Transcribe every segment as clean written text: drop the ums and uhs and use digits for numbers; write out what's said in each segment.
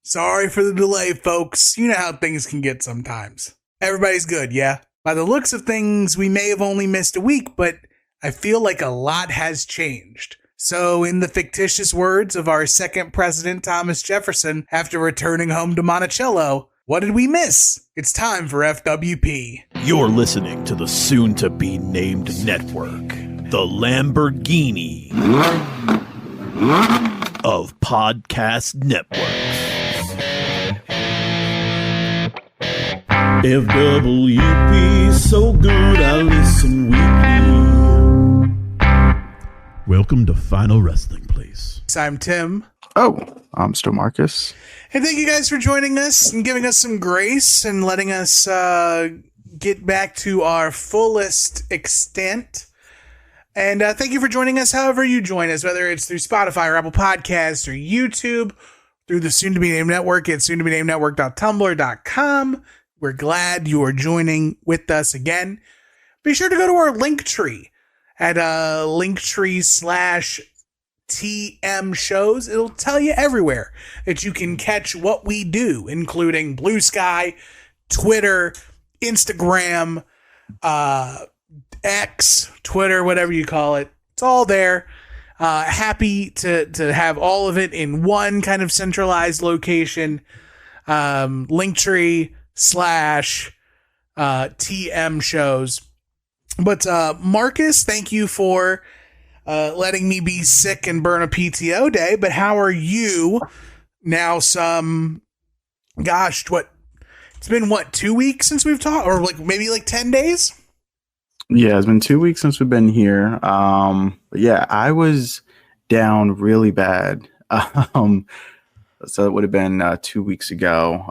Sorry for the delay, folks. You know how things can get sometimes. Everybody's good, yeah? By the looks of things, we may have only missed a week, but I feel like a lot has changed. So, in the fictitious words of our second president, Thomas Jefferson, after returning home to Monticello, what did we miss? It's time for FWP. You're listening to the soon-to-be-named network, the Lamborghini of podcast networks. FWP, so good I listen weekly. Welcome to Final Wrestling Place. I'm Tim. Oh, I'm still Marcus. And thank you guys for joining us and giving us some grace and letting us get back to our fullest extent. And thank you for joining us however you join us, whether it's through Spotify or Apple Podcasts or YouTube, through the soon-to-be-named network at soon-to-be-named-network.tumblr.com. We're glad you are joining with us again. Be sure to go to our Linktree at Linktree/tmshows. It'll tell you everywhere that you can catch what we do, including Blue Sky, Twitter, Instagram, X, Twitter, whatever you call it. It's all there. Happy to have all of it in one kind of centralized location. Linktree/TM shows. But Marcus, thank you for letting me be sick and burn a PTO day. But how are you now? It's been 2 weeks since we've talked, or maybe 10 days? Yeah, it's been 2 weeks since we've been here. But yeah, I was down really bad. So it would have been 2 weeks ago.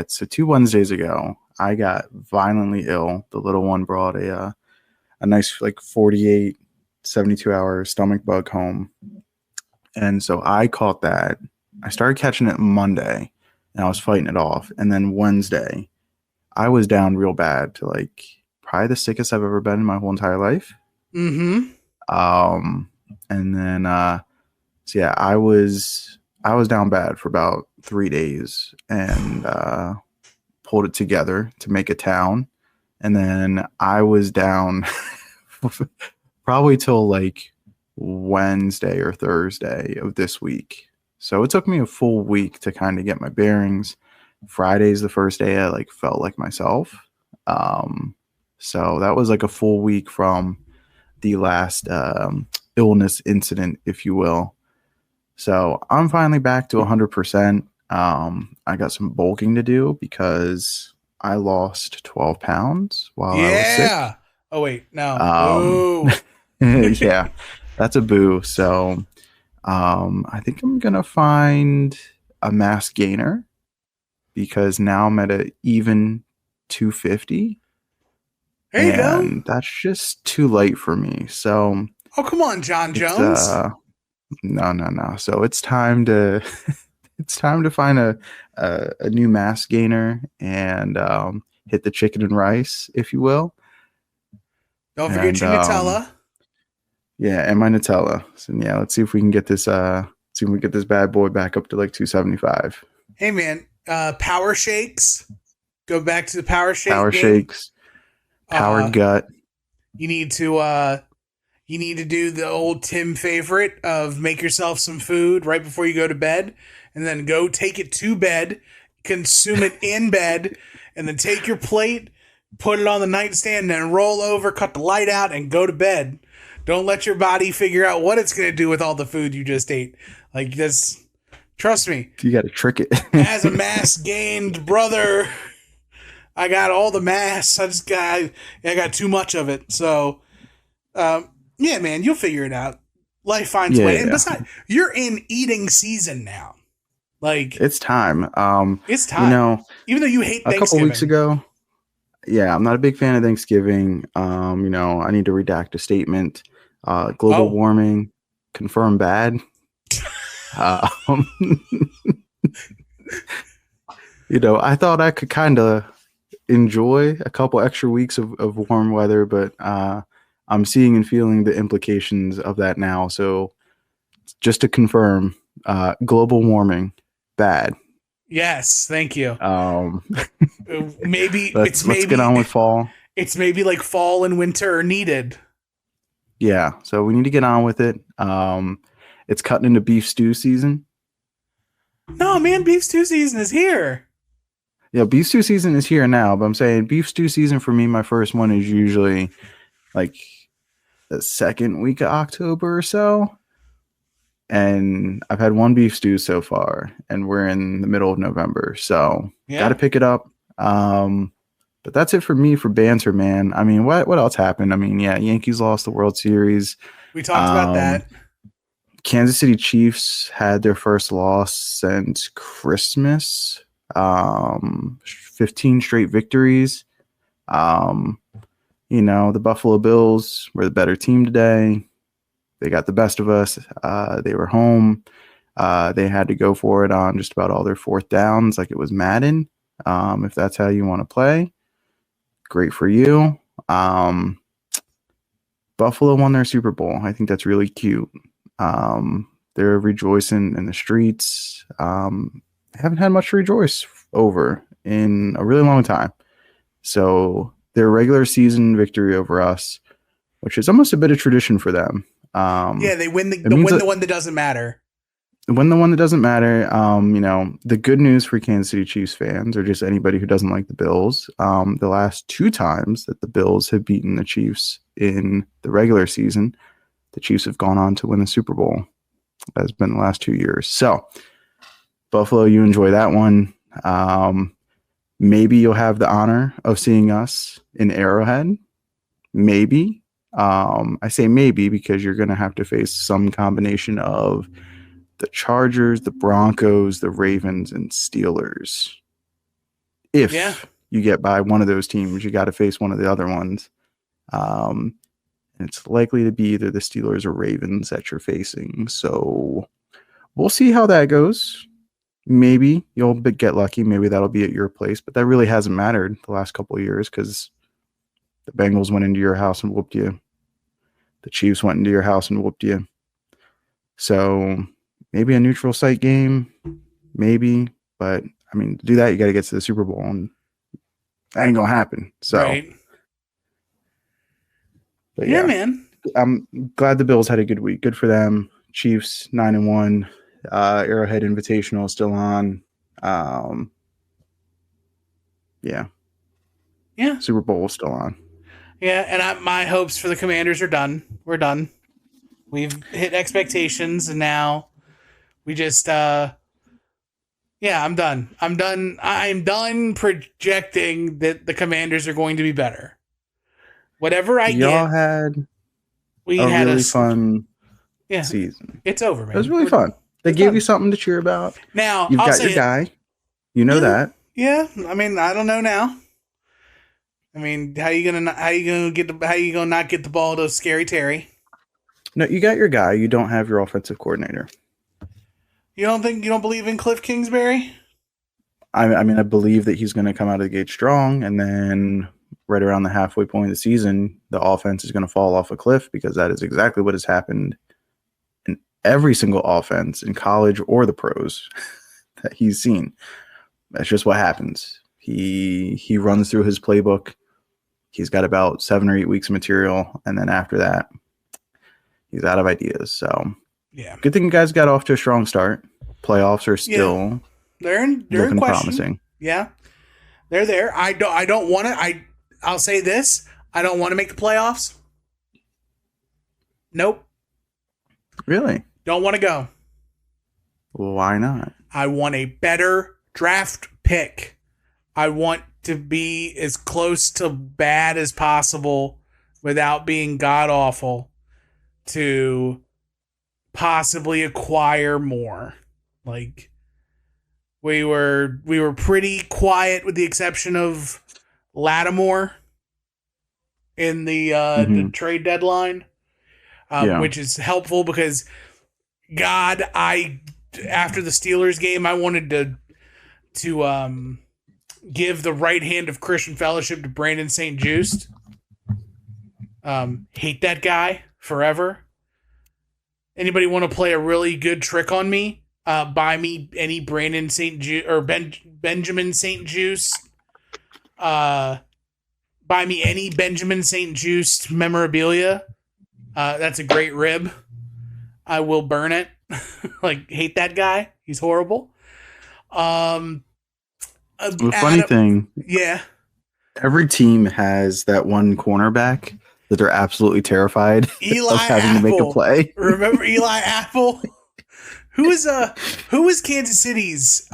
So 2 Wednesdays ago, I got violently ill. The little one brought a nice 48, 72-hour stomach bug home. And so I caught that. I started catching it Monday, and I was fighting it off. And then Wednesday, I was down real bad to probably the sickest I've ever been in my whole entire life. Mm-hmm. And then, I was down bad for about 3 days and pulled it together to make a town. And then I was down probably till Wednesday or Thursday of this week. So it took me a full week to kind of get my bearings. Friday's the first day I felt like myself. So that was a full week from the last illness incident, if you will. So I'm finally back to 100%. I got some bulking to do because I lost 12 pounds while I was sick. Oh, wait, no. Yeah, that's a boo. So I think I'm going to find a mass gainer because now I'm at an even 250. There you go. And that's just too light for me. So, oh, come on, John Jones. No. So it's time to find a new mass gainer and hit the chicken and rice, if you will. Don't forget your Nutella. Yeah, and my Nutella. So yeah, let's see if we can get this bad boy back up to 275. Hey man, power shakes. Go back to the power shake. Power game. Shakes. Power gut. You need to do the old Tim favorite of make yourself some food right before you go to bed, and then go take it to bed, consume it in bed, and then take your plate, put it on the nightstand, and then roll over, cut the light out, and go to bed. Don't let your body figure out what it's going to do with all the food you just ate. Trust me. You got to trick it. As a mass gained brother, I got all the mass. I got too much of it. So, yeah, man, you'll figure it out. Life finds a way. And besides, you're in eating season now. It's time. It's time. Even though you hate Thanksgiving. A couple weeks ago, yeah, I'm not a big fan of Thanksgiving. I need to redact a statement. Global warming, confirmed bad. I thought I could kind of enjoy a couple extra weeks of warm weather, but I'm seeing and feeling the implications of that now. So just to confirm, global warming, bad. Yes, thank you. Um, Maybe let's get on with fall. It's maybe like fall and winter are needed. Yeah, so we need to get on with it. It's cutting into beef stew season. No, man, beef stew season is here. Yeah, beef stew season is here now, but I'm saying beef stew season for me, my first one is usually like the second week of October or so. And I've had one beef stew so far, and we're in the middle of November, so got to pick it up. But that's it for me for banter, man. I mean, what else happened? I mean, yeah, Yankees lost the World Series. We talked about that. Kansas City Chiefs had their first loss since Christmas. 15 straight victories. The Buffalo Bills were the better team today. They got the best of us. They were home. They had to go for it on just about all their fourth downs like it was Madden. If that's how you want to play, great for you. Buffalo won their Super Bowl. I think that's really cute. They're rejoicing in the streets. Haven't had much to rejoice over in a really long time. So their regular season victory over us, which is almost a bit of tradition for them. They win the one that doesn't matter. Win the one that doesn't matter. The good news for Kansas City Chiefs fans, or just anybody who doesn't like the Bills, the last two times that the Bills have beaten the Chiefs in the regular season, the Chiefs have gone on to win the Super Bowl. That's been the last 2 years. So, Buffalo, you enjoy that one. Maybe you'll have the honor of seeing us in Arrowhead. Maybe. I say maybe because you're going to have to face some combination of the Chargers, the Broncos, the Ravens, and Steelers. If you get by one of those teams, you got to face one of the other ones. And it's likely to be either the Steelers or Ravens that you're facing. So we'll see how that goes. Maybe you'll get lucky. Maybe that'll be at your place. But that really hasn't mattered the last couple of years because the Bengals went into your house and whooped you. The Chiefs went into your house and whooped you. So maybe a neutral site game, maybe. But, I mean, to do that, you got to get to the Super Bowl. And that ain't going to happen. So, right. But yeah, man. I'm glad the Bills had a good week. Good for them. Chiefs 9-1. Arrowhead Invitational still on. Yeah. Super Bowl still on. Yeah, and my hopes for the Commanders are done. We're done. We've hit expectations, and now we just I'm done. I'm done projecting that the Commanders are going to be better. Whatever I Y'all get, had we a had really fun Yeah. season. It's over, man. It was really fun. They gave you something to cheer about. Now You've got your guy. You know that. Yeah, I mean, I don't know now. I mean, how you gonna not get the ball to Scary Terry? No, you got your guy. You don't have your offensive coordinator. You don't believe in Cliff Kingsbury? I mean, I believe that he's going to come out of the gate strong, and then right around the halfway point of the season, the offense is going to fall off a cliff, because that is exactly what has happened in every single offense in college or the pros that he's seen. That's just what happens. He runs through his playbook. He's got about 7 or 8 weeks of material, and then after that, he's out of ideas. So, yeah, good thing you guys got off to a strong start. Playoffs are still they're in looking question. Promising. Yeah, they're there. I don't want to. I'll say this: I don't want to make the playoffs. Nope. Really? Don't want to go. Well, why not? I want a better draft pick. I want to be as close to bad as possible without being god awful, to possibly acquire more. Like, we were pretty quiet with the exception of Lattimore in the trade deadline, which is helpful because, God, after the Steelers game, I wanted to give the right hand of Christian fellowship to Brandon St. Juste. Hate that guy forever. Anybody want to play a really good trick on me? Buy me any Brandon St. or Benjamin St. Juice. Buy me any Benjamin St. Juice memorabilia. That's a great rib. I will burn it. Like, hate that guy. He's horrible. The funny thing, yeah, every team has that one cornerback that they're absolutely terrified Eli of having Apple. to make a play. Remember Eli Apple? Who was Kansas City's?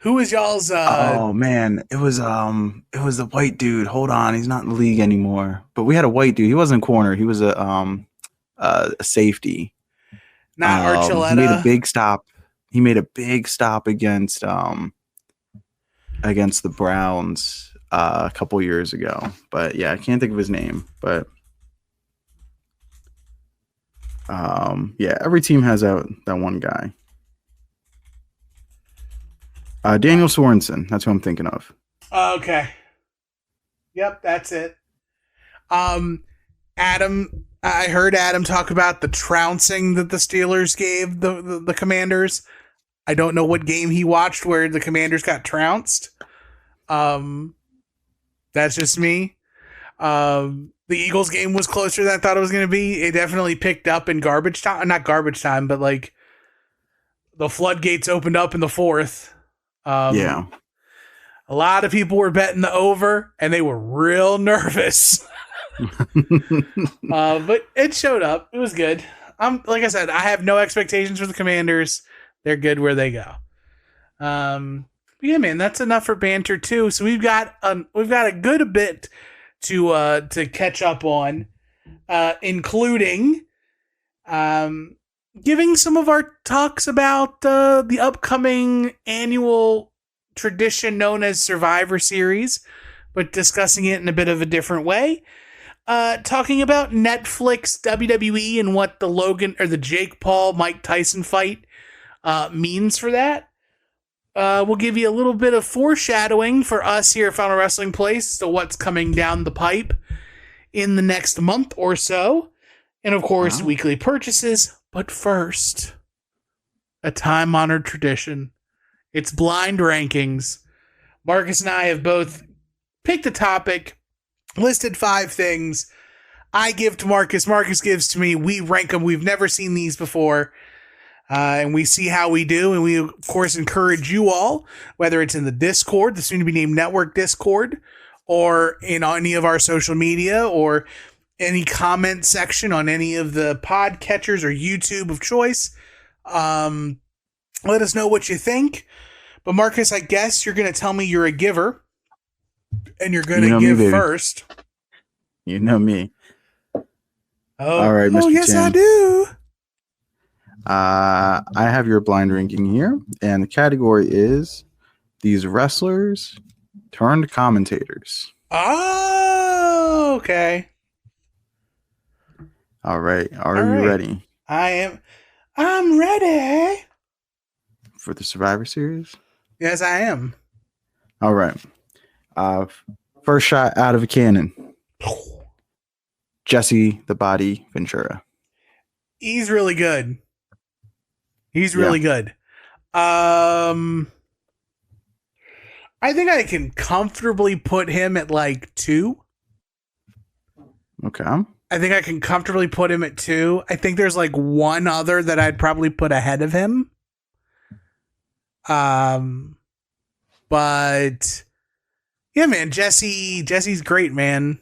Who was y'all's? Oh man, it was the white dude. Hold on, he's not in the league anymore. But we had a white dude. He wasn't a corner. He was a safety. Not Archuleta. He made a big stop. He made a big stop against the Browns a couple years ago. But yeah, I can't think of his name. But yeah, every team has that one guy. Daniel Sorensen. That's who I'm thinking of. Okay. Yep, that's it. Adam, I heard Adam talk about the trouncing that the Steelers gave the Commanders. I don't know what game he watched where the Commanders got trounced. That's just me. The Eagles game was closer than I thought it was going to be. It definitely picked up in garbage time. Not garbage time, but like the floodgates opened up in the fourth. Yeah. A lot of people were betting the over, and they were real nervous. But it showed up. It was good. Like I said, I have no expectations for the Commanders. They're good where they go. Yeah, man, that's enough for banter too. So we've got a good bit to catch up on, including giving some of our talks about the upcoming annual tradition known as Survivor Series, but discussing it in a bit of a different way. Talking about Netflix, WWE, and what the Jake Paul Mike Tyson fight means for that. We'll give you a little bit of foreshadowing for us here at Final Wrestling Place to what's coming down the pipe in the next month or so. And of course, weekly purchases. But first, a time-honored tradition. It's blind rankings. Marcus and I have both picked a topic, listed 5 things. I give to Marcus. Marcus gives to me. We rank them. We've never seen these before. And we see how we do. And we, of course, encourage you all, whether it's in the Discord, the soon-to-be-named Network Discord, or in any of our social media, or any comment section on any of the podcatchers or YouTube of choice. Let us know what you think. But Marcus, I guess you're going to tell me you're a giver. And you're going to give first. You know me. Oh, all right, Mr. Yes, Chan. I do. I have your blind ranking here, and the category is these wrestlers turned commentators. Oh, okay. All right. Are you ready? I am. I'm ready. For the Survivor Series? Yes, I am. All right. First shot out of a cannon. Jesse the Body Ventura. He's really good. He's really good. I think I can comfortably put him at like 2. Okay. I think I can comfortably put him at 2. I think there's like one other that I'd probably put ahead of him. But yeah, man, Jesse's great, man.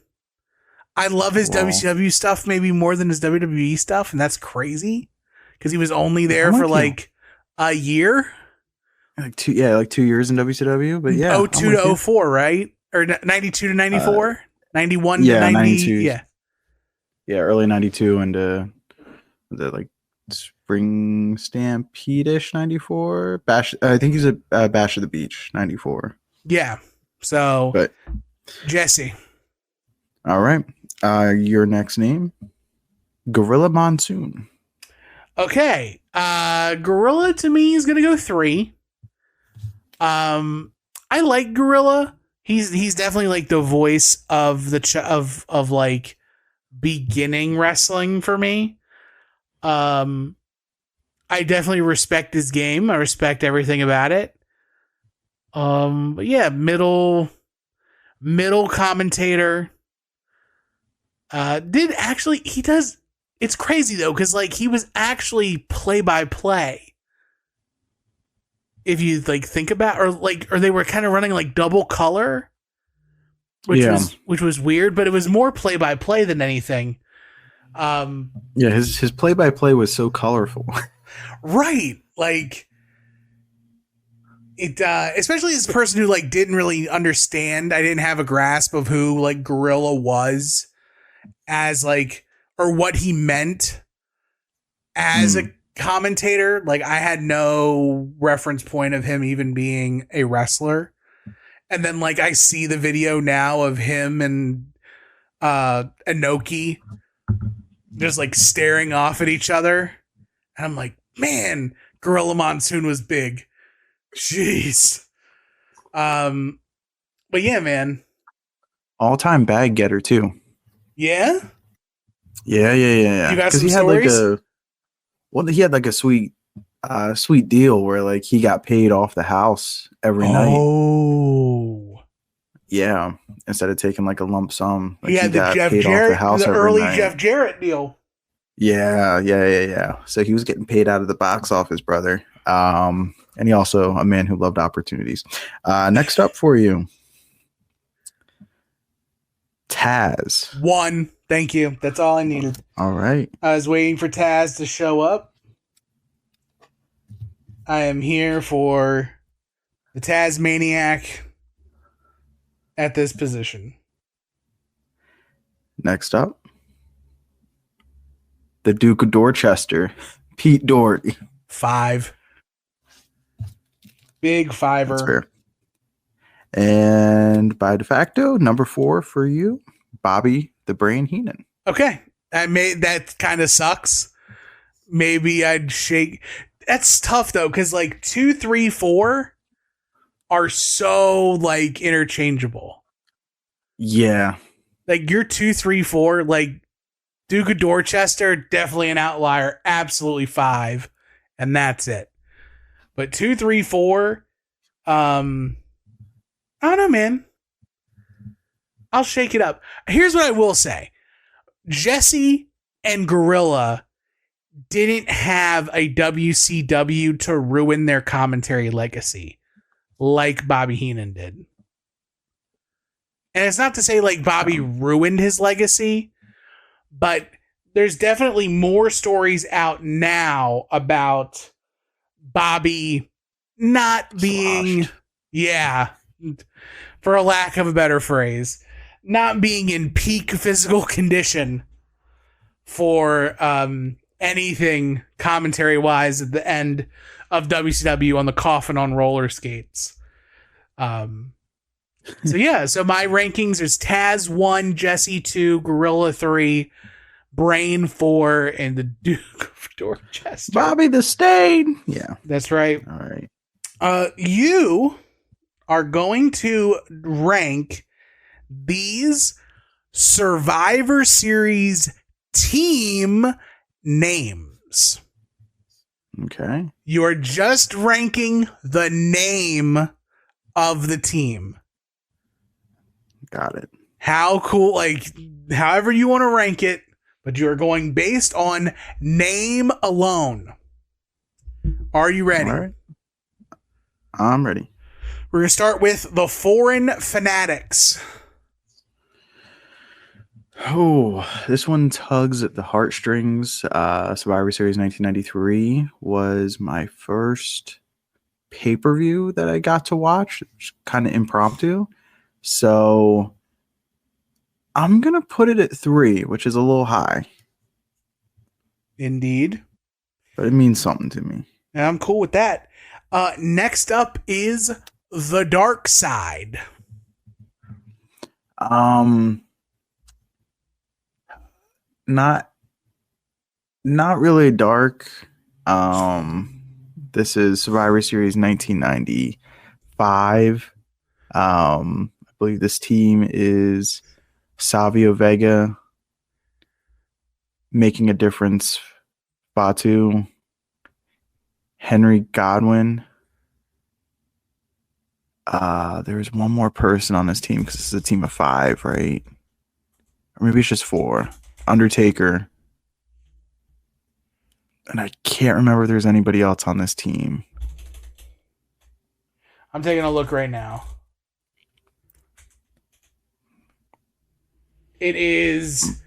I love his WCW stuff maybe more than his WWE stuff, and that's crazy because he was only there for like a year. Like 2 years in WCW, but yeah. 02 to 04, right? Or 92 to 94? 91 to 90. 92. Yeah. Yeah, early 92 into the like Spring Stampede-ish 94. Bash, I think he's a Bash of the Beach 94. Yeah. So, but Jesse. All right. Your next name, Gorilla Monsoon. Okay. Gorilla to me is gonna go 3. I like Gorilla. He's definitely like the voice of the of like beginning wrestling for me. I definitely respect his game. I respect everything about it. But yeah, middle commentator. He does. It's crazy though, because like he was actually play by play. If you like think about, or they were kind of running like double color, which was weird, but it was more play by play than anything. His play by play was so colorful. Right, like it. Especially as a person who like didn't really understand. I didn't have a grasp of who like Gorilla was as like, or what he meant as a commentator. Like I had no reference point of him even being a wrestler. And then like I see the video now of him and Inoki just like staring off at each other. And I'm like, man, Gorilla Monsoon was big. Jeez. But yeah, man. All-time bag getter too. Yeah? Yeah. You got some he stories? He had like a sweet deal where like he got paid off the house every night. Oh. Yeah. Instead of taking like a lump sum. Like He had the Jeff Jarrett, the early Jeff Jarrett deal. Yeah. So he was getting paid out of the box office, brother. And he also a man who loved opportunities. Next up for you, Taz. One. Thank you. That's all I needed. All right. I was waiting for Taz to show up. I am here for the Tasmaniac at this position. Next up, the Duke of Dorchester, Pete Doherty. 5. Big fiver. That's fair. And by de facto, number 4 for you, Bobby the Brain Heenan. Okay. That kind of sucks. Maybe I'd shake. That's tough though, because like 2, 3, 4 are so like interchangeable. Yeah. Like your 2, 3, 4, like Duke of Dorchester, definitely an outlier. Absolutely 5. And that's it. But 2, 3, 4, I don't know, man. I'll shake it up. Here's what I will say. Jesse and Gorilla didn't have a WCW to ruin their commentary legacy like Bobby Heenan did. And it's not to say like Bobby ruined his legacy, but there's definitely more stories out now about Bobby not being, for a lack of a better phrase, not being in peak physical condition for anything commentary wise at the end of WCW on the coffin on roller skates. So my rankings is Taz 1, Jesse 2, Gorilla 3, Brain 4, and the Duke of Dorchester. Bobby the Stain. Yeah. That's right. All right. You are going to rank these Survivor Series team names. Okay. You are just ranking the name of the team. Got it. How cool, like, however you want to rank it, but you are going based on name alone. Are you ready? All right. I'm ready. We're going to start with the Foreign Fanatics. Oh, this one tugs at the heartstrings. Survivor Series 1993 was my first pay-per-view that I got to watch. Kind of impromptu. So I'm going to put it at 3, which is a little high. Indeed. But it means something to me. And I'm cool with that. Next up is The Dark Side. Not really dark. This is Survivor Series 1995. I believe this team is Savio Vega, Making a Difference, Fatu, Henry Godwin. There's one more person on this team because this is a team of 5, right? Or maybe it's just 4. Undertaker. And I can't remember if there's anybody else on this team. I'm taking a look right now. It is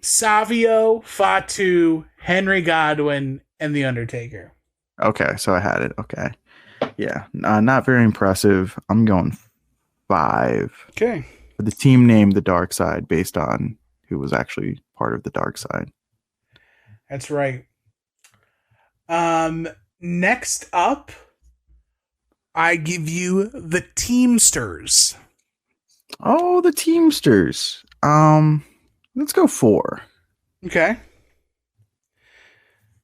Savio, Fatu, Henry Godwin, and The Undertaker. Okay, so I had it. Okay. Yeah, not very impressive. I'm going 5. Okay. The team named the Dark Side based on who was actually part of the Dark Side. That's right. Next up, I give you the Teamsters. Oh, the Teamsters. Let's go 4. Okay.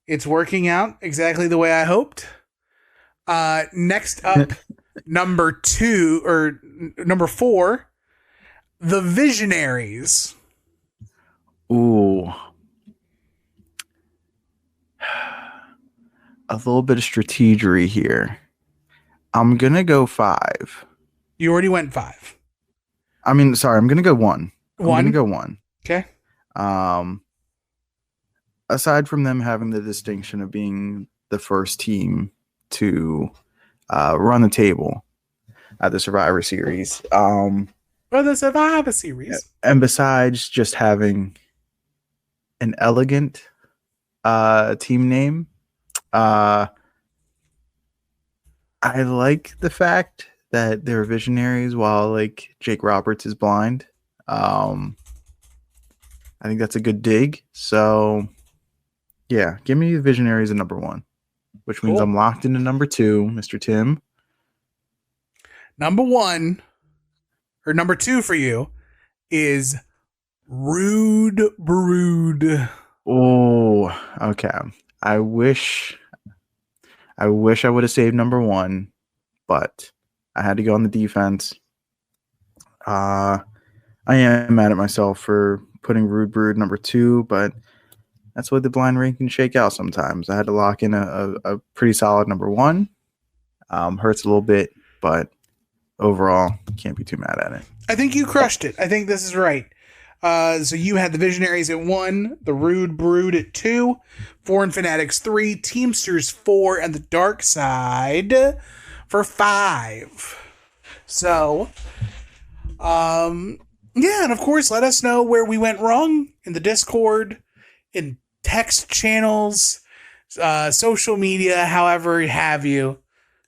It's working out exactly the way I hoped. Next up, number 4, the Visionaries. Ooh. A little bit of strategery here. I'm going to go 5. You already went 5. I mean, sorry, I'm going to go 1. I'm going to go 1. Okay. Aside from them having the distinction of being the first team to run the table at the Survivor Series. For the Survivor Series. And besides just having an elegant team name, I like the fact that they're visionaries while like Jake Roberts is blind. I think that's a good dig. So yeah, give me the Visionaries at number 1, which means I'm locked into number 2, Mr. Tim. Number 1 or number 2 for you is Rude Brood. Oh, okay. I wish I would have saved number 1, but I had to go on the defense. I am mad at myself for putting Rude Brood number 2, but that's what the blind rank can shake out sometimes. I had to lock in a pretty solid number 1. Hurts a little bit, but overall, can't be too mad at it. I think you crushed it. I think this is right. So you had the Visionaries at 1, the Rude Brood at 2, Foreign Fanatics 3, Teamsters 4, and the Dark Side for 5. So, yeah, and of course, let us know where we went wrong in the Discord, in text channels, social media, however have you.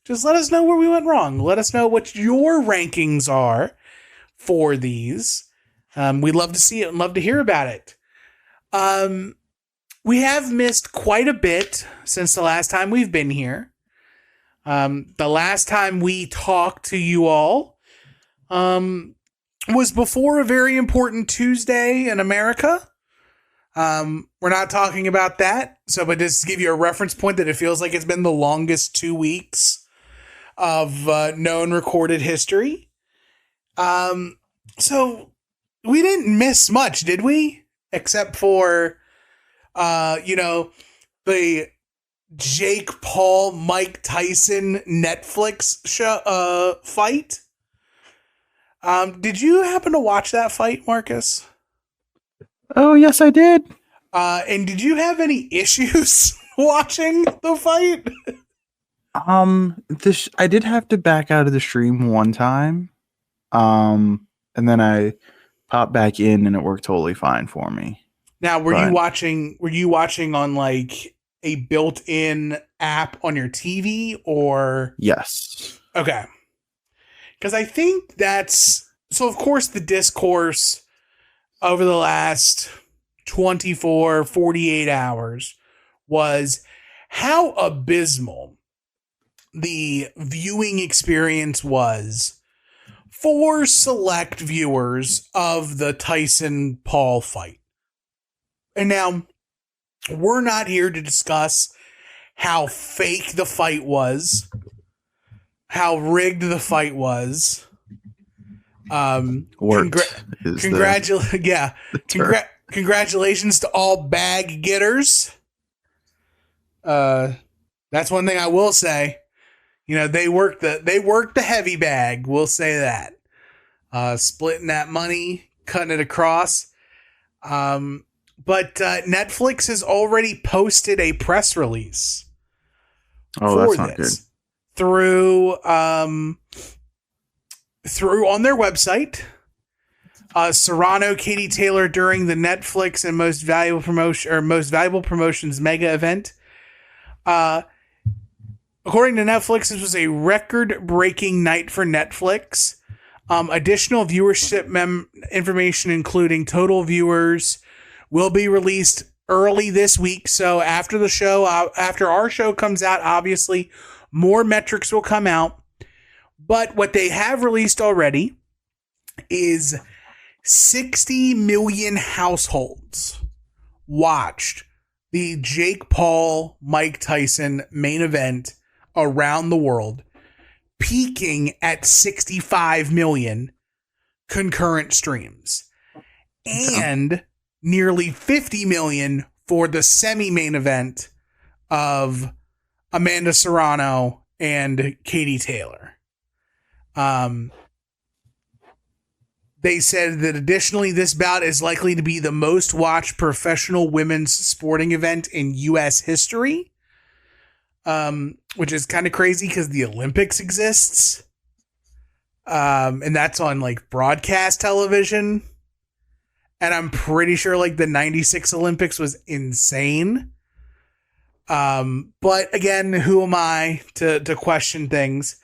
Just let us know where we went wrong. Let us know what your rankings are for these. We'd love to see it and love to hear about it. We have missed quite a bit since the last time we've been here. The last time we talked to you all was before a very important Tuesday in America. We're not talking about that. So, but just to give you a reference point that it feels like it's been the longest 2 weeks of known recorded history. So we didn't miss much, did we? Except for, the Jake Paul, Mike Tyson Netflix show, fight. Did you happen to watch that fight, Marcus? Oh, yes, I did. And did you have any issues watching the fight? I did have to back out of the stream one time. And then I popped back in and it worked totally fine for me. Now, were you watching on like a built-in app on your TV or? Yes. Okay. Because I think so of course the discourse over the last 24, 48 hours was how abysmal the viewing experience was for select viewers of the Tyson Paul fight. And now, we're not here to discuss how fake the fight was, how rigged the fight was. Congratulations to all bag getters. That's one thing I will say. You know, they work the heavy bag. We'll say that. Splitting that money, cutting it across. But Netflix has already posted a press release for that's not this good. through on their website. Serrano, Katie Taylor during the Netflix and Most Valuable Promotions mega event. According to Netflix, this was a record-breaking night for Netflix. Additional viewership information, including total viewers, will be released early this week. So after the show, after our show comes out, obviously more metrics will come out. But what they have released already is 60 million households watched the Jake Paul, Mike Tyson main event around the world, peaking at 65 million concurrent streams. And nearly 50 million for the semi-main event of Amanda Serrano and Katie Taylor. They said that additionally, this bout is likely to be the most watched professional women's sporting event in U.S. history, which is kind of crazy because the Olympics exists. And that's on like broadcast television. And I'm pretty sure like the 96 Olympics was insane. But again, who am I to question things?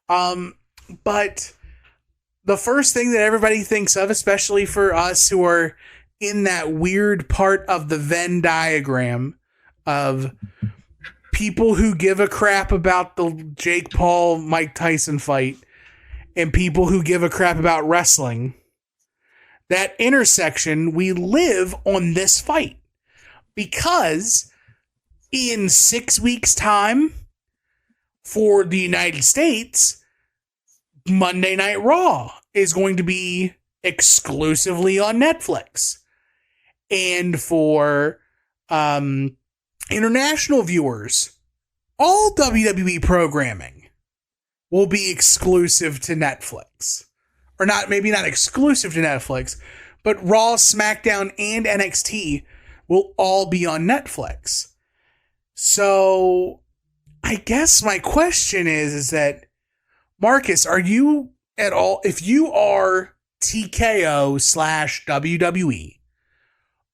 But the first thing that everybody thinks of, especially for us who are in that weird part of the Venn diagram of people who give a crap about the Jake Paul, Mike Tyson fight and people who give a crap about wrestling, that intersection, we live on this fight because in 6 weeks' time for the United States, Monday Night Raw is going to be exclusively on Netflix. And for international viewers, all WWE programming will be exclusive to Netflix. Or not, maybe not exclusive to Netflix, but Raw, SmackDown, and NXT will all be on Netflix. So I guess my question is that, Marcus, are you at all, if you are TKO / WWE,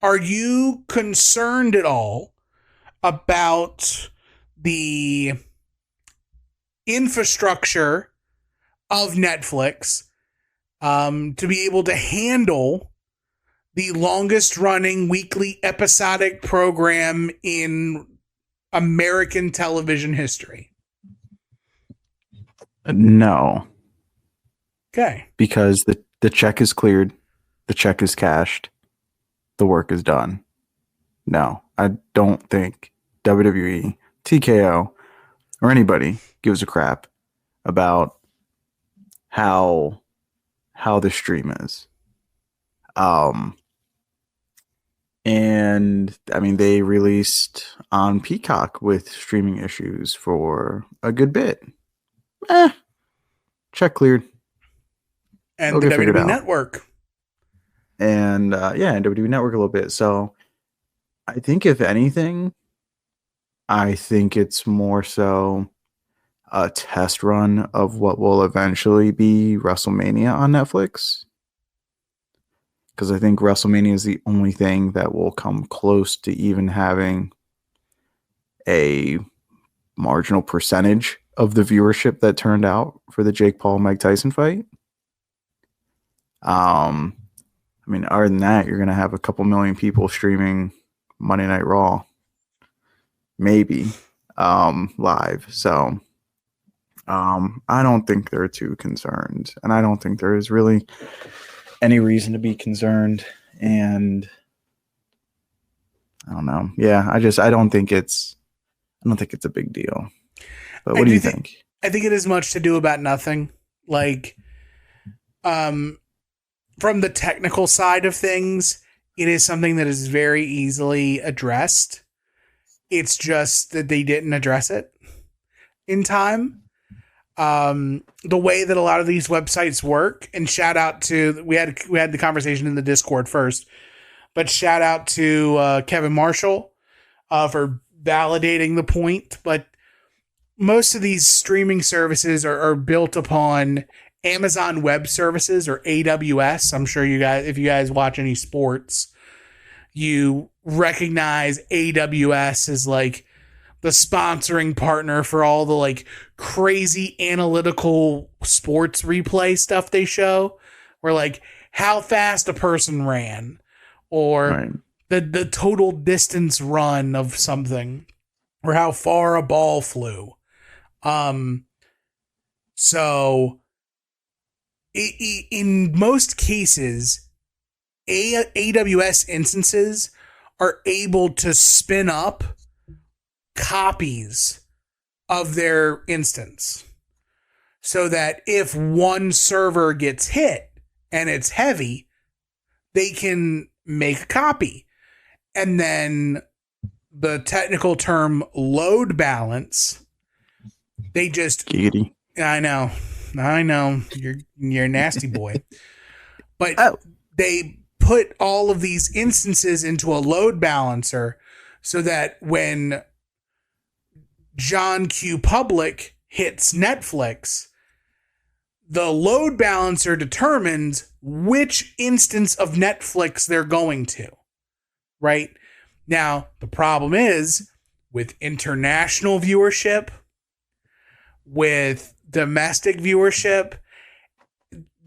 are you concerned at all about the infrastructure of Netflix to be able to handle the longest running weekly episodic program in American television history? No. Okay. Because the check is cleared, the check is cashed, the work is done. No, I don't think WWE, TKO, or anybody gives a crap about how the stream is. And I mean, they released on Peacock with streaming issues for a good bit. Check cleared. And the WWE Network. And and WWE Network a little bit. So I think if anything, I think it's more so a test run of what will eventually be WrestleMania on Netflix. Because I think WrestleMania is the only thing that will come close to even having a marginal percentage of the viewership that turned out for the Jake Paul Mike Tyson fight. I mean, other than that, you're gonna have a couple million people streaming Monday Night Raw, maybe live. So I don't think they're too concerned, and I don't think there is really any reason to be concerned. And I don't know. Yeah, I don't think it's a big deal. But what do you think? I think it is much to do about nothing. Like, from the technical side of things, it is something that is very easily addressed. It's just that they didn't address it in time. The way that a lot of these websites work, and shout out to, we had the conversation in the Discord first, but shout out to Kevin Marshall for validating the point. But most of these streaming services are built upon Amazon Web Services, or AWS. I'm sure you guys, if you guys watch any sports, you recognize AWS as like the sponsoring partner for all the like crazy analytical sports replay stuff they show, where like how fast a person ran, or the total distance run of something, or how far a ball flew. So in most cases, AWS instances are able to spin up copies of their instance, so that if one server gets hit and it's heavy, they can make a copy. And then the technical term load balance, they just Giggity. I know you're a nasty boy. But they put all of these instances into a load balancer so that when John Q. Public hits Netflix, the load balancer determines which instance of Netflix they're going to. Right? Now, the problem is with international viewership, with domestic viewership,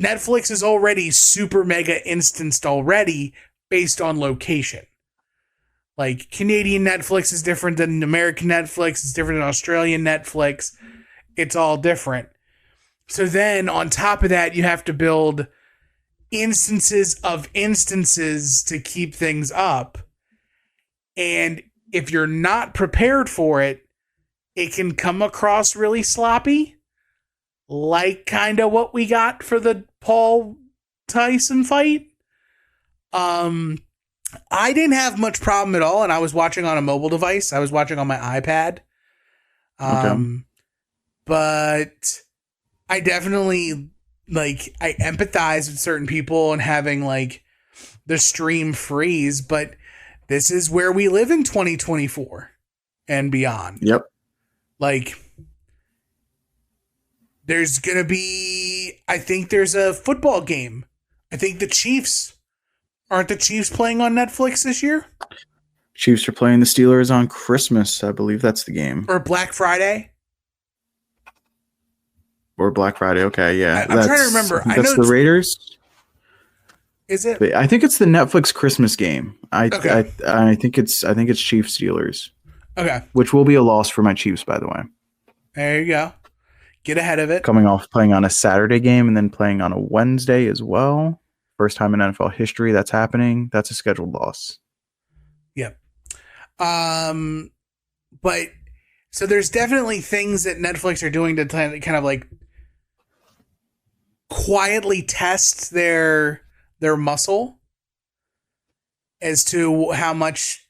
Netflix is already super mega instanced already based on location. Like Canadian Netflix is different than American Netflix. It's different than Australian Netflix. It's all different. So then on top of that, you have to build instances of instances to keep things up. And if you're not prepared for it, it can come across really sloppy. Like kind of what we got for the Paul Tyson fight. I didn't have much problem at all, and I was watching on a mobile device. I was watching on my iPad. But I definitely I empathize with certain people and having like the stream freeze, but this is where we live in 2024 and beyond. Yep. There's going to be, I think there's a football game. I think aren't the Chiefs playing on Netflix this year? Chiefs are playing the Steelers on Christmas. I believe that's the game. Or Black Friday? Or Black Friday. Okay, yeah. I'm trying to remember. I know the Raiders. Is it? I think it's the Netflix Christmas game. Okay. I think it's Chiefs Steelers. Okay. Which will be a loss for my Chiefs, by the way. There you go. Get ahead of it. Coming off playing on a Saturday game and then playing on a Wednesday as well. First time in NFL history that's happening. That's a scheduled loss. Yep. But so there's definitely things that Netflix are doing to kind of like quietly test their muscle as to how much,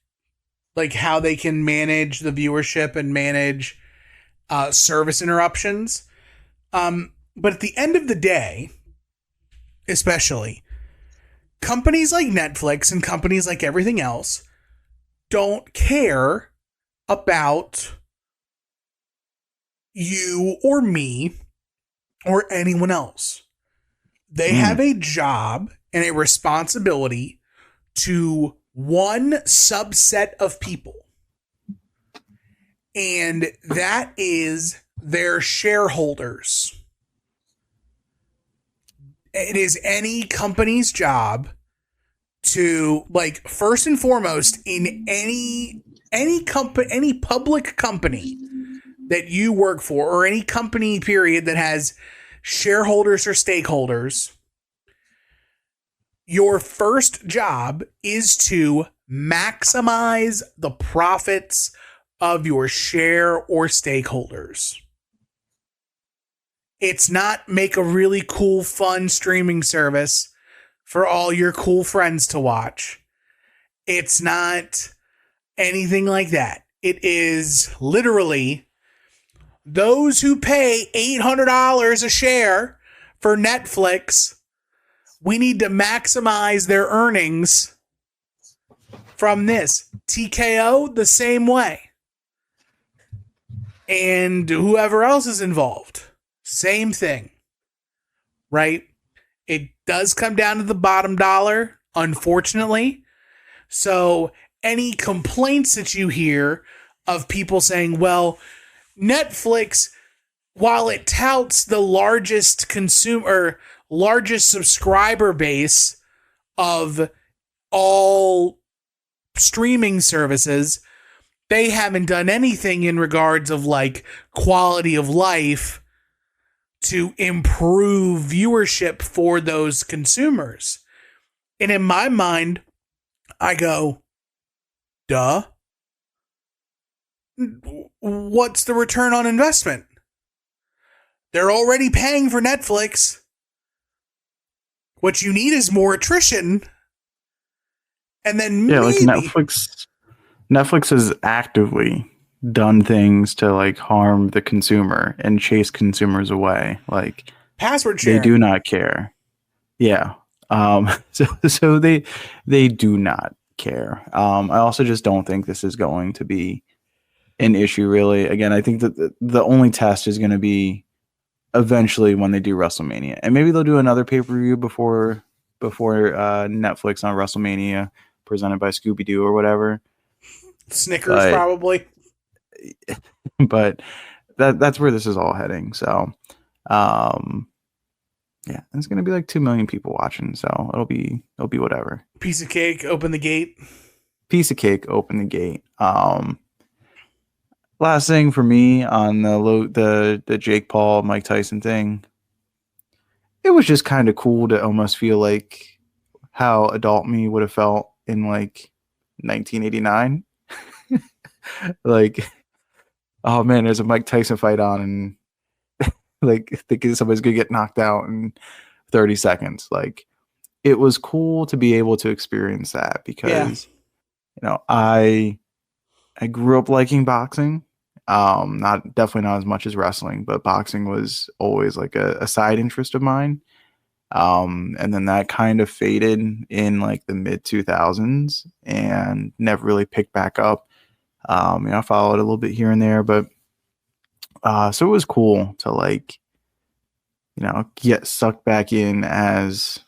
like how they can manage the viewership and manage service interruptions. But at the end of the day, especially, companies like Netflix and companies like everything else don't care about you or me or anyone else. They have a job and a responsibility to one subset of people. And that is their shareholders. It is any company's job to, like, first and foremost, in any company, any public company that you work for, or any company period that has shareholders or stakeholders, your first job is to maximize the profits of your share or stakeholders. It's not make a really cool, fun streaming service for all your cool friends to watch. It's not anything like that. It is literally those who pay $800 a share for Netflix. We need to maximize their earnings from this. TKO, the same way. And whoever else is involved, same thing. Right? It does come down to the bottom dollar, unfortunately. So any complaints that you hear of people saying, well, Netflix, while it touts the largest subscriber base of all streaming services, they haven't done anything in regards of like quality of life to improve viewership for those consumers. And in my mind, I go, duh. What's the return on investment? They're already paying for Netflix. What you need is more attrition. And then like Netflix has actively done things to like harm the consumer and chase consumers away. Like password sharing. They do not care. Yeah. So they do not care. I also just don't think this is going to be an issue, really. Again, I think that the only test is going to be eventually when they do WrestleMania, and maybe they'll do another pay-per-view before Netflix on WrestleMania, presented by Scooby-Doo or whatever. Snickers, probably. But that's where this is all heading. So, yeah, it's going to be like 2 million people watching. So it'll be whatever. Piece of cake, open the gate. Last thing for me on the Jake Paul, Mike Tyson thing, it was just kind of cool to almost feel like how adult me would have felt in like 1989. Like, oh man, there's a Mike Tyson fight on, and like thinking somebody's gonna get knocked out in 30 seconds. Like, it was cool to be able to experience that because, I grew up liking boxing. Definitely not as much as wrestling, but boxing was always like a side interest of mine. And then that kind of faded in like the mid 2000s and never really picked back up. I followed a little bit here and there, but so it was cool to like, get sucked back in as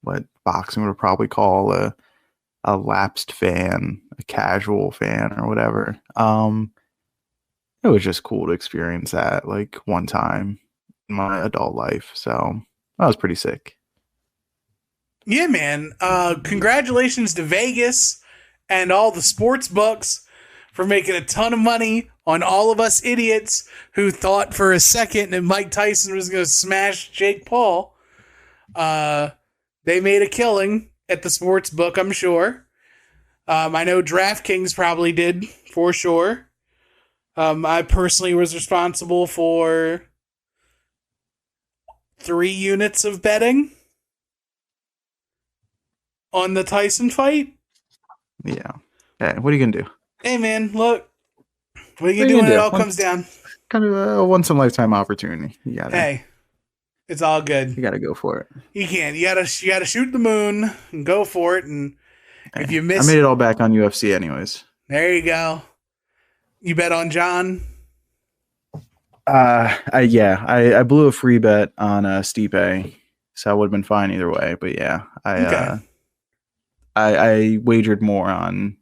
what boxing would probably call a lapsed fan, a casual fan or whatever. It was just cool to experience that like one time in my adult life. So that was pretty sick. Yeah, man. Congratulations to Vegas and all the sports books for making a ton of money on all of us idiots who thought for a second that Mike Tyson was going to smash Jake Paul. They made a killing at the sports book, I'm sure. I know DraftKings probably did, for sure. I personally was responsible for 3 units of betting on the Tyson fight. Yeah. Okay, what are you going to do? Hey, man, look. What are you going to do when it all comes down? Kind of a once-in-a-lifetime opportunity. Hey, it's all good. You got to go for it. You can't. You gotta shoot the moon and go for it. And if you miss, I made it all back on UFC anyways. There you go. You bet on John? I blew a free bet on Stipe, so I would have been fine either way. But yeah, I wagered more on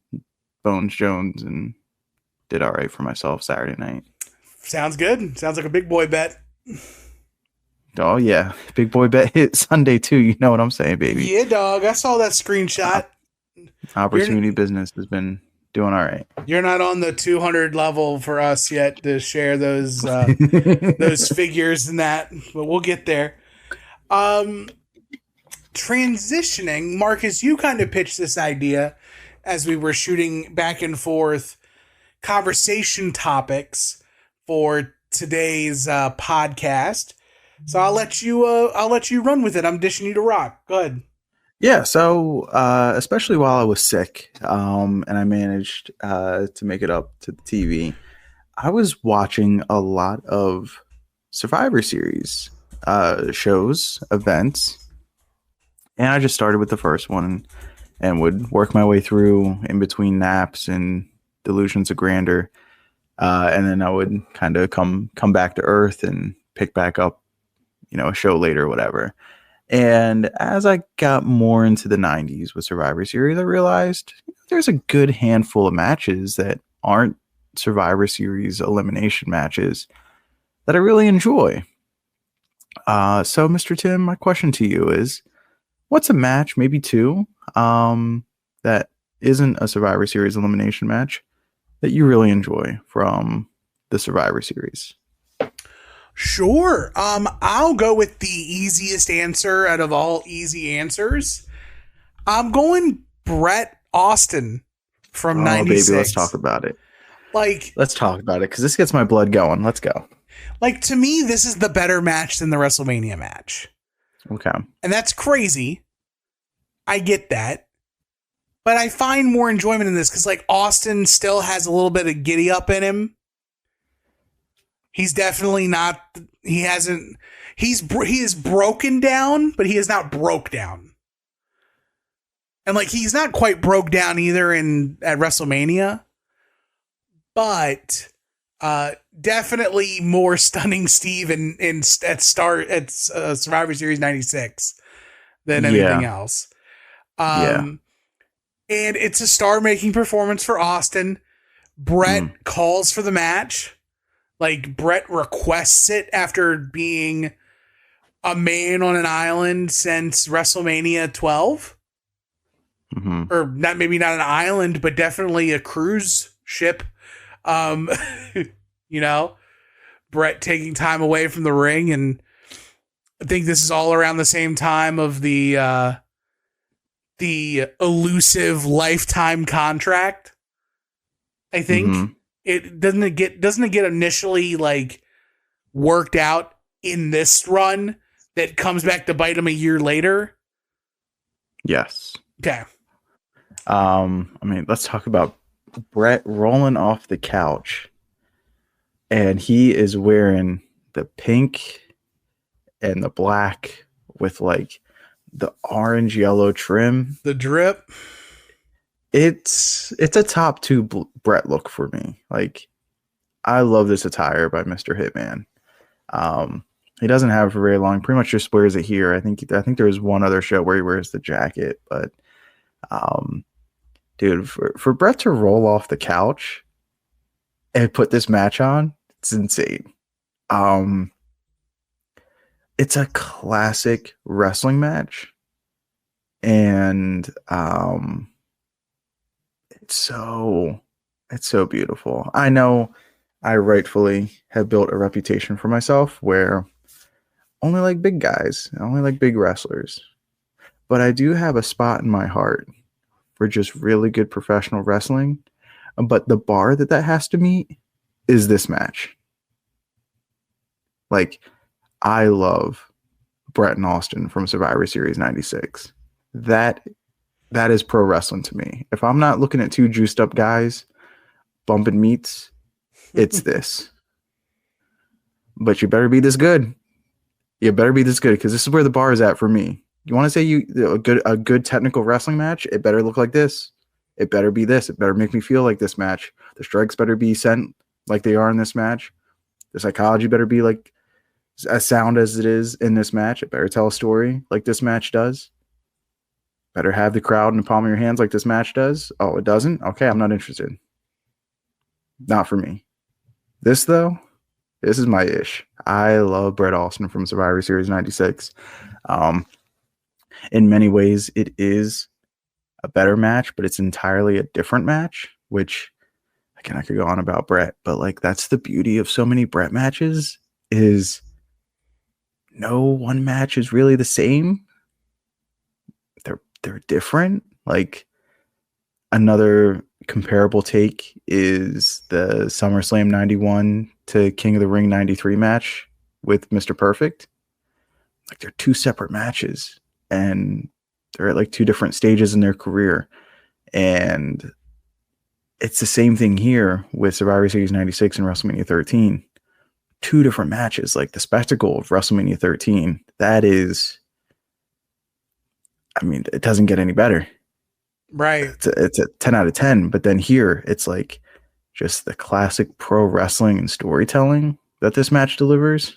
Bones Jones and did all right for myself Saturday night. Sounds good. Sounds like a big boy bet. Oh yeah, big boy bet hit Sunday too. You know what I'm saying, baby? Yeah, dog. I saw that screenshot. Opportunity business has been doing all right. You're not on the 200 level for us yet to share those those figures and that, but we'll get there. Transitioning, Marcus, you kind of pitched this idea as we were shooting back and forth conversation topics for today's podcast. So I'll let you run with it. I'm dishing you to rock. Go ahead. Yeah, so especially while I was sick, and I managed to make it up to the TV, I was watching a lot of Survivor Series shows, events, and I just started with the first one and would work my way through in between naps and delusions of grandeur, and then I would kind of come back to earth and pick back up, a show later or whatever. And as I got more into the 90s with Survivor Series, I realized there's a good handful of matches that aren't Survivor Series elimination matches that I really enjoy. So, Mr. Tim, my question to you is, what's a match, maybe two, that isn't a Survivor Series elimination match that you really enjoy from the Survivor Series? Sure. I'll go with the easiest answer out of all easy answers. I'm going Brett Austin from 96. Baby, let's talk about it. Let's talk about it, because this gets my blood going. Let's go. To me, this is the better match than the WrestleMania match. Okay. And that's crazy. I get that. But I find more enjoyment in this because, Austin still has a little bit of giddy up in him. He's definitely not. He is broken down, but he is not broke down. And he's not quite broke down either at WrestleMania, but definitely more stunning Steve at Survivor Series 96 than anything else. And it's a star-making performance for Austin. Brett calls for the match. Brett requests it after being a man on an island since WrestleMania 12. Mm-hmm. Or maybe not an island, but definitely a cruise ship. Brett taking time away from the ring. And I think this is all around the same time of the elusive lifetime contract. I think. Mm-hmm. It doesn't it get initially worked out in this run that comes back to bite him a year later? Yes. Okay. Let's talk about Brett rolling off the couch, and he is wearing the pink and the black with the orange yellow trim. The drip. It's a top two Brett look for me. I love this attire by Mr. Hitman. He doesn't have it for very long. Pretty much just wears it here. I think there is one other show where he wears the jacket, but dude, for Brett to roll off the couch and put this match on, it's insane. It's a classic wrestling match, and it's so beautiful. I know I rightfully have built a reputation for myself where only like big guys, only like big wrestlers. But I do have a spot in my heart for just really good professional wrestling. But the bar that has to meet is this match. I love Brett and Austin from Survivor Series 96. That is pro wrestling to me. If I'm not looking at two juiced up guys bumping meats, it's this. But you better be this good. You better be this good, because this is where the bar is at for me. You want to say a good technical wrestling match? It better look like this. It better be this. It better make me feel like this match. The strikes better be sent like they are in this match. The psychology better be like as sound as it is in this match. It better tell a story like this match does. Better have the crowd in the palm of your hands like this match does. Oh, it doesn't? Okay, I'm not interested. Not for me. This, though, this is my ish. I love Brett Austin from Survivor Series 96. In many ways, it is a better match, but it's entirely a different match, which, again, I could go on about Brett, but that's the beauty of so many Brett matches is no one match is really the same. They're different. Another comparable take is the SummerSlam 91 to King of the Ring 93 match with Mr. Perfect. They're two separate matches, and they're at like two different stages in their career. And it's the same thing here with Survivor Series 96 and WrestleMania 13. Two different matches, like the spectacle of WrestleMania 13. That is, I mean, it doesn't get any better. Right. It's a 10 out of 10. But then here, it's like just the classic pro wrestling and storytelling that this match delivers,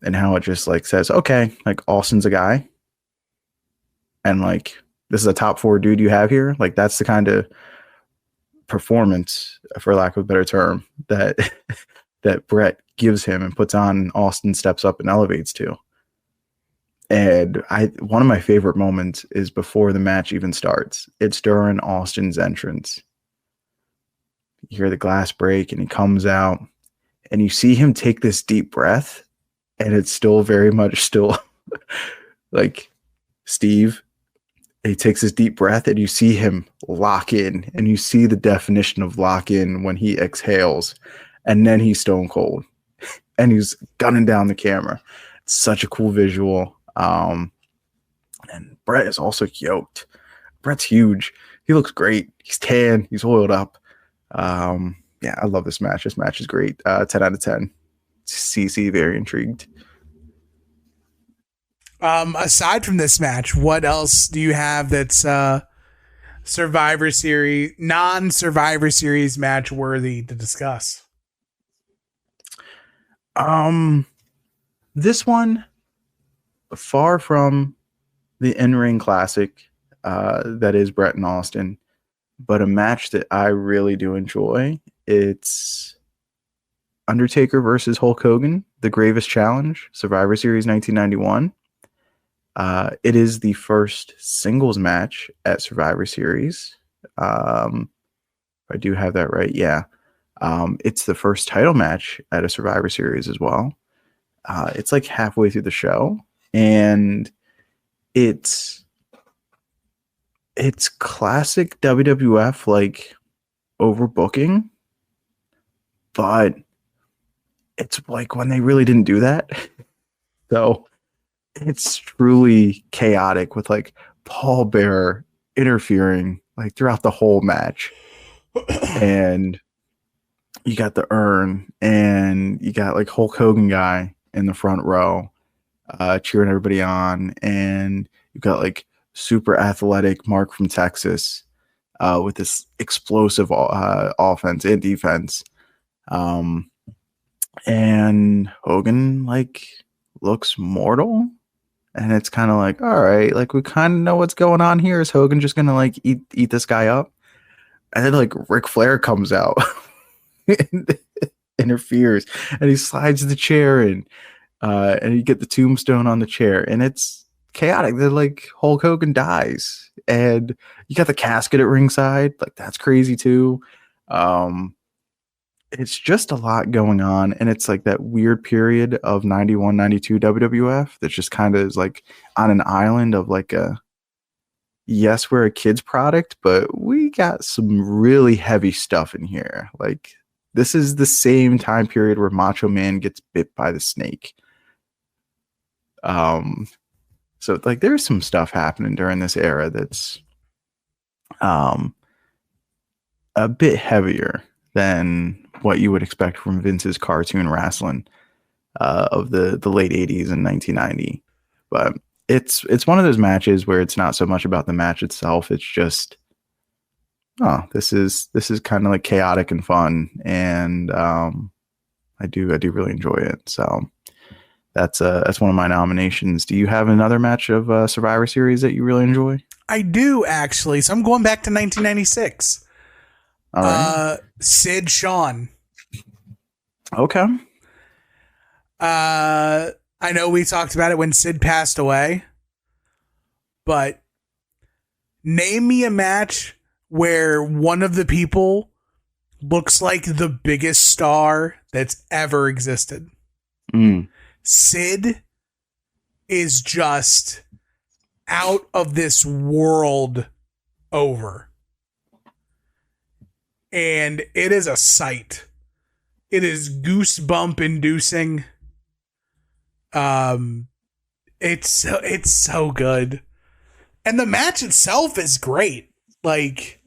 and how it just like says, okay, like Austin's a guy, and like this is a top 4 dude you have here. Like that's the kind of performance, for lack of a better term, that that Brett gives him and puts on. Austin steps up and elevates to. And one of my favorite moments is before the match even starts. It's during Austin's entrance. You hear the glass break and he comes out and you see him take this deep breath, and it's still very much still like Steve. He takes this deep breath and you see him lock in, and you see the definition of lock in when he exhales, and then he's stone cold and he's gunning down the camera. It's such a cool visual. And Brett is also yoked. Brett's huge. He looks great. He's tan. He's oiled up. Yeah, I love this match. This match is great. 10 out of 10. CC, very intrigued. Aside from this match, what else do you have that's Survivor Series, non-Survivor Series match worthy to discuss? This one, far from the in-ring classic that is Brett and Austin, but a match that I really do enjoy. It's Undertaker versus Hulk Hogan, the Gravest Challenge, Survivor Series 1991. It is the first singles match at Survivor Series. If I do have that right, yeah. It's the first title match at a Survivor Series as well. It's like halfway through the show, and it's classic WWF like overbooking, but it's like when they really didn't do that. So it's truly chaotic with like Paul Bearer interfering like throughout the whole match. And you got the urn, and you got like Hulk Hogan guy in the front row cheering everybody on, and you got like super athletic Mark from Texas with this explosive offense and defense. And Hogan like looks mortal, and it's kind of like, all right, like we kind of know what's going on here. Is Hogan just gonna like eat this guy up? And then like Ric Flair comes out and interferes, and he slides the chair in, and you get the tombstone on the chair, and it's chaotic. Then like Hulk Hogan dies, and you got the casket at ringside. Like that's crazy too. It's just a lot going on, and it's like that weird period of 91, 92 WWF that just kind of is like on an island of like yes, we're a kid's product, but we got some really heavy stuff in here. Like this is the same time period where Macho Man gets bit by the snake. So like there's some stuff happening during this era that's a bit heavier than what you would expect from Vince's cartoon wrestling of the late 80s and 1990. But it's one of those matches where it's not so much about the match itself. It's just, this is kind of like chaotic and fun, and I do really enjoy it. So that's one of my nominations. Do you have another match of Survivor Series that you really enjoy? I do, actually. So I'm going back to 1996. All right. Sid Shawn. Okay. I know we talked about it when Sid passed away, but name me a match where one of the people looks like the biggest star that's ever existed. Sid is just out of this world over. And it is a sight. It is goosebump inducing. It's so good. And the match itself is great. Like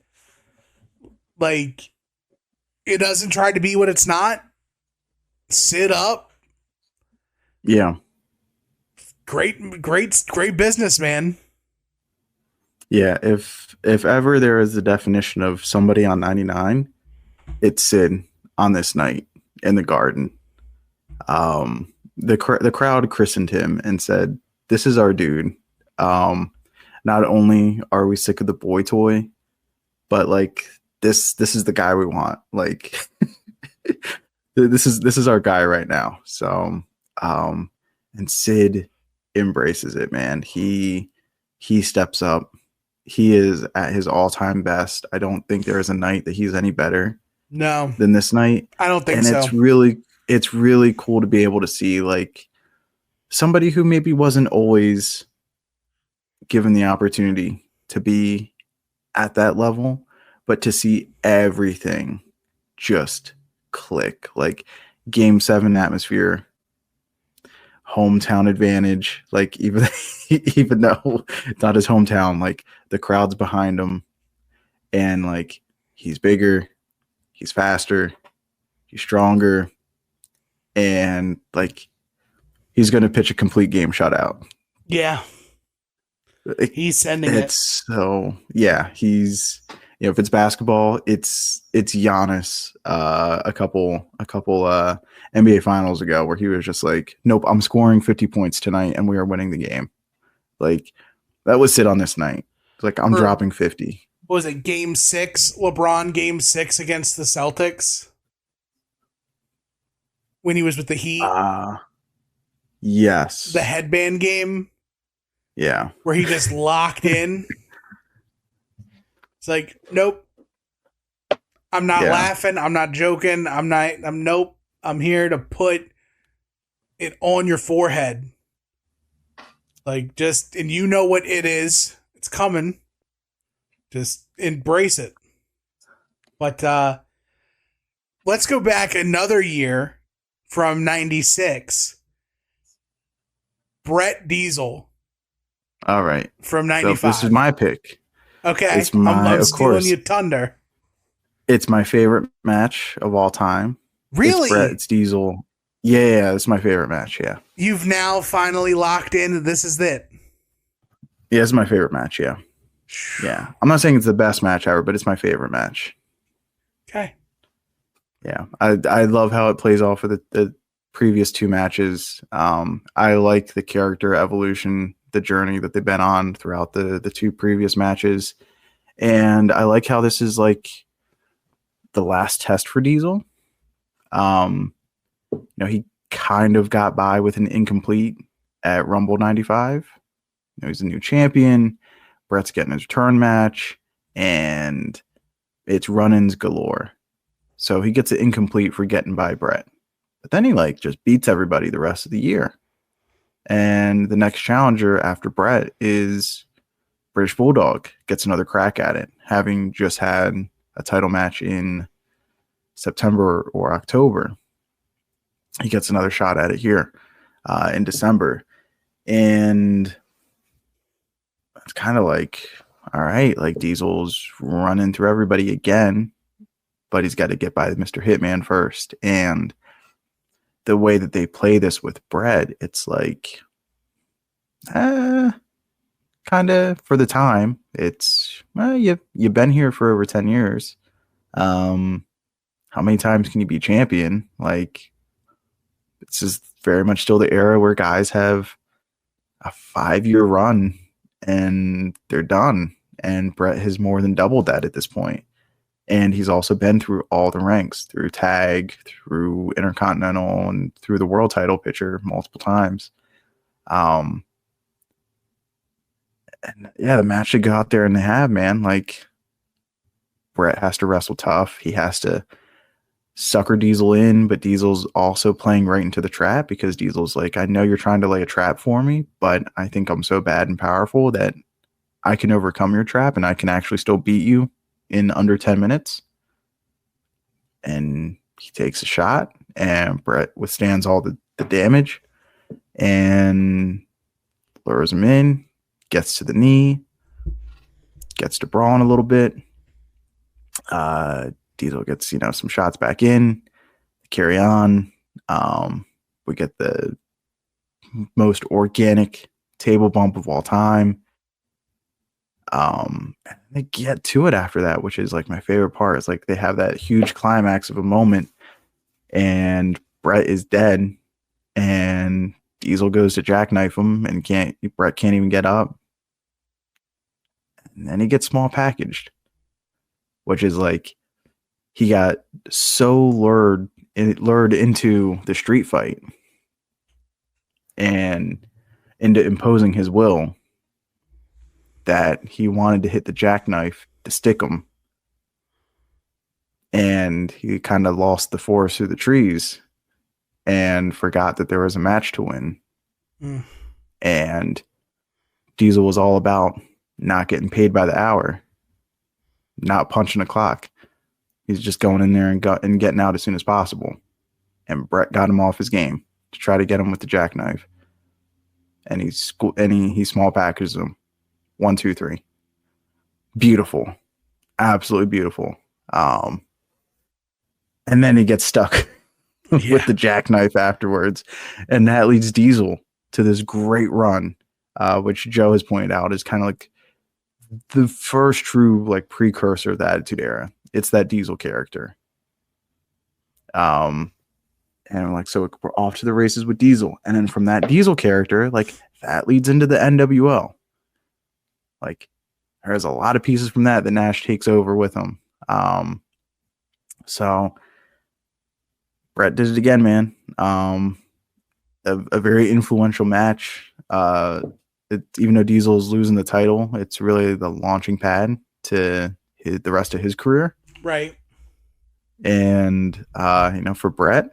it doesn't try to be what it's not. Sit up. Yeah. Great business, man. Yeah. If ever there is a definition of somebody on 99, it's Sid on this night in the Garden. The crowd christened him and said, "This is our dude. Not only are we sick of the boy toy, but like this is the guy we want. Like this is our guy right now." So and Sid embraces it, man. He steps up. He is at his all-time best. I don't think there is a night that he's any better than this night. I don't think and so. It's really cool to be able to see like somebody who maybe wasn't always given the opportunity to be at that level, but to see everything just click. Like Game 7 atmosphere, hometown advantage. Like even though it's not his hometown, like the crowd's behind him, and like he's bigger, he's faster, he's stronger, and like he's going to pitch a complete game shutout. Yeah. He's sending it. So yeah, he's, if it's basketball, it's Giannis a couple NBA finals ago where he was just like, nope, I'm scoring 50 points tonight and we are winning the game. Like that was Sid on this night. It's like I'm dropping 50. What was it? Game 6, LeBron game 6 against the Celtics when he was with the Heat. Yes. The headband game. Yeah. Where he just locked in. It's like, nope. I'm not laughing. I'm not joking. Nope. I'm here to put it on your forehead. Like and you know what it is. It's coming. Just embrace it. But let's go back another year from 96. Brett Diesel. All right. From 95. So this is my pick. Okay. It's I'm stealing your thunder. It's my favorite match of all time. Really? It's Brett, it's Diesel. Yeah, it's my favorite match, yeah. You've now finally locked in that this is it. Yeah, it's my favorite match, yeah. Yeah. I'm not saying it's the best match ever, but it's my favorite match. Okay. Yeah. I love how it plays off of the previous two matches. I like the character evolution, the journey that they've been on throughout the two previous matches. And I like how this is like the last test for Diesel. He kind of got by with an incomplete at Rumble 95. He's a new champion. Brett's getting his return match, and it's run-ins galore. So he gets it incomplete for getting by Brett. But then he just beats everybody the rest of the year. And the next challenger after Brett is British Bulldog, gets another crack at it, having just had a title match in September or October. He gets another shot at it here in December. And it's kind of like, all right, like Diesel's running through everybody again, but he's got to get by Mr. Hitman first. And the way that they play this with Brett, it's like, kind of for the time, it's, you've been here for over 10 years. How many times can you be champion? Like, this is very much still the era where guys have a 5-year run and they're done. And Brett has more than doubled that at this point. And he's also been through all the ranks, through tag, through Intercontinental, and through the world title picture multiple times. And yeah, the match should go out there and they have, man. Like, Brett has to wrestle tough. He has to sucker Diesel in, but Diesel's also playing right into the trap, because Diesel's like, I know you're trying to lay a trap for me, but I think I'm so bad and powerful that I can overcome your trap and I can actually still beat you in under 10 minutes. And he takes a shot, and Brett withstands all the damage and lures him in, gets to the knee, gets to brawling a little bit. Diesel gets, some shots back in, carry on. We get the most organic table bump of all time. They get to it after that, which is like my favorite part. It's like they have that huge climax of a moment, and Brett is dead, and Diesel goes to jackknife him, and Brett can't even get up, and then he gets small packaged, which is like he got so lured into the street fight and into imposing his will that he wanted to hit the jackknife to stick him. And he kind of lost the forest through the trees and forgot that there was a match to win. And Diesel was all about not getting paid by the hour, not punching a clock. He's just going in there and getting out as soon as possible. And Brett got him off his game to try to get him with the jackknife. And he small packages him. 1, 2, 3. Beautiful. Absolutely beautiful. And then he gets stuck with the jackknife afterwards. And that leads Diesel to this great run, which Joe has pointed out is kind of like the first true like precursor of the Attitude Era. It's that Diesel character. And I'm like, so we're off to the races with Diesel. And then from that Diesel character, like that leads into the NWO. Like there's a lot of pieces from that Nash takes over with him. So Brett did it again, man. A very influential match. Even though Diesel is losing the title, it's really the launching pad to the rest of his career. Right. And, for Brett,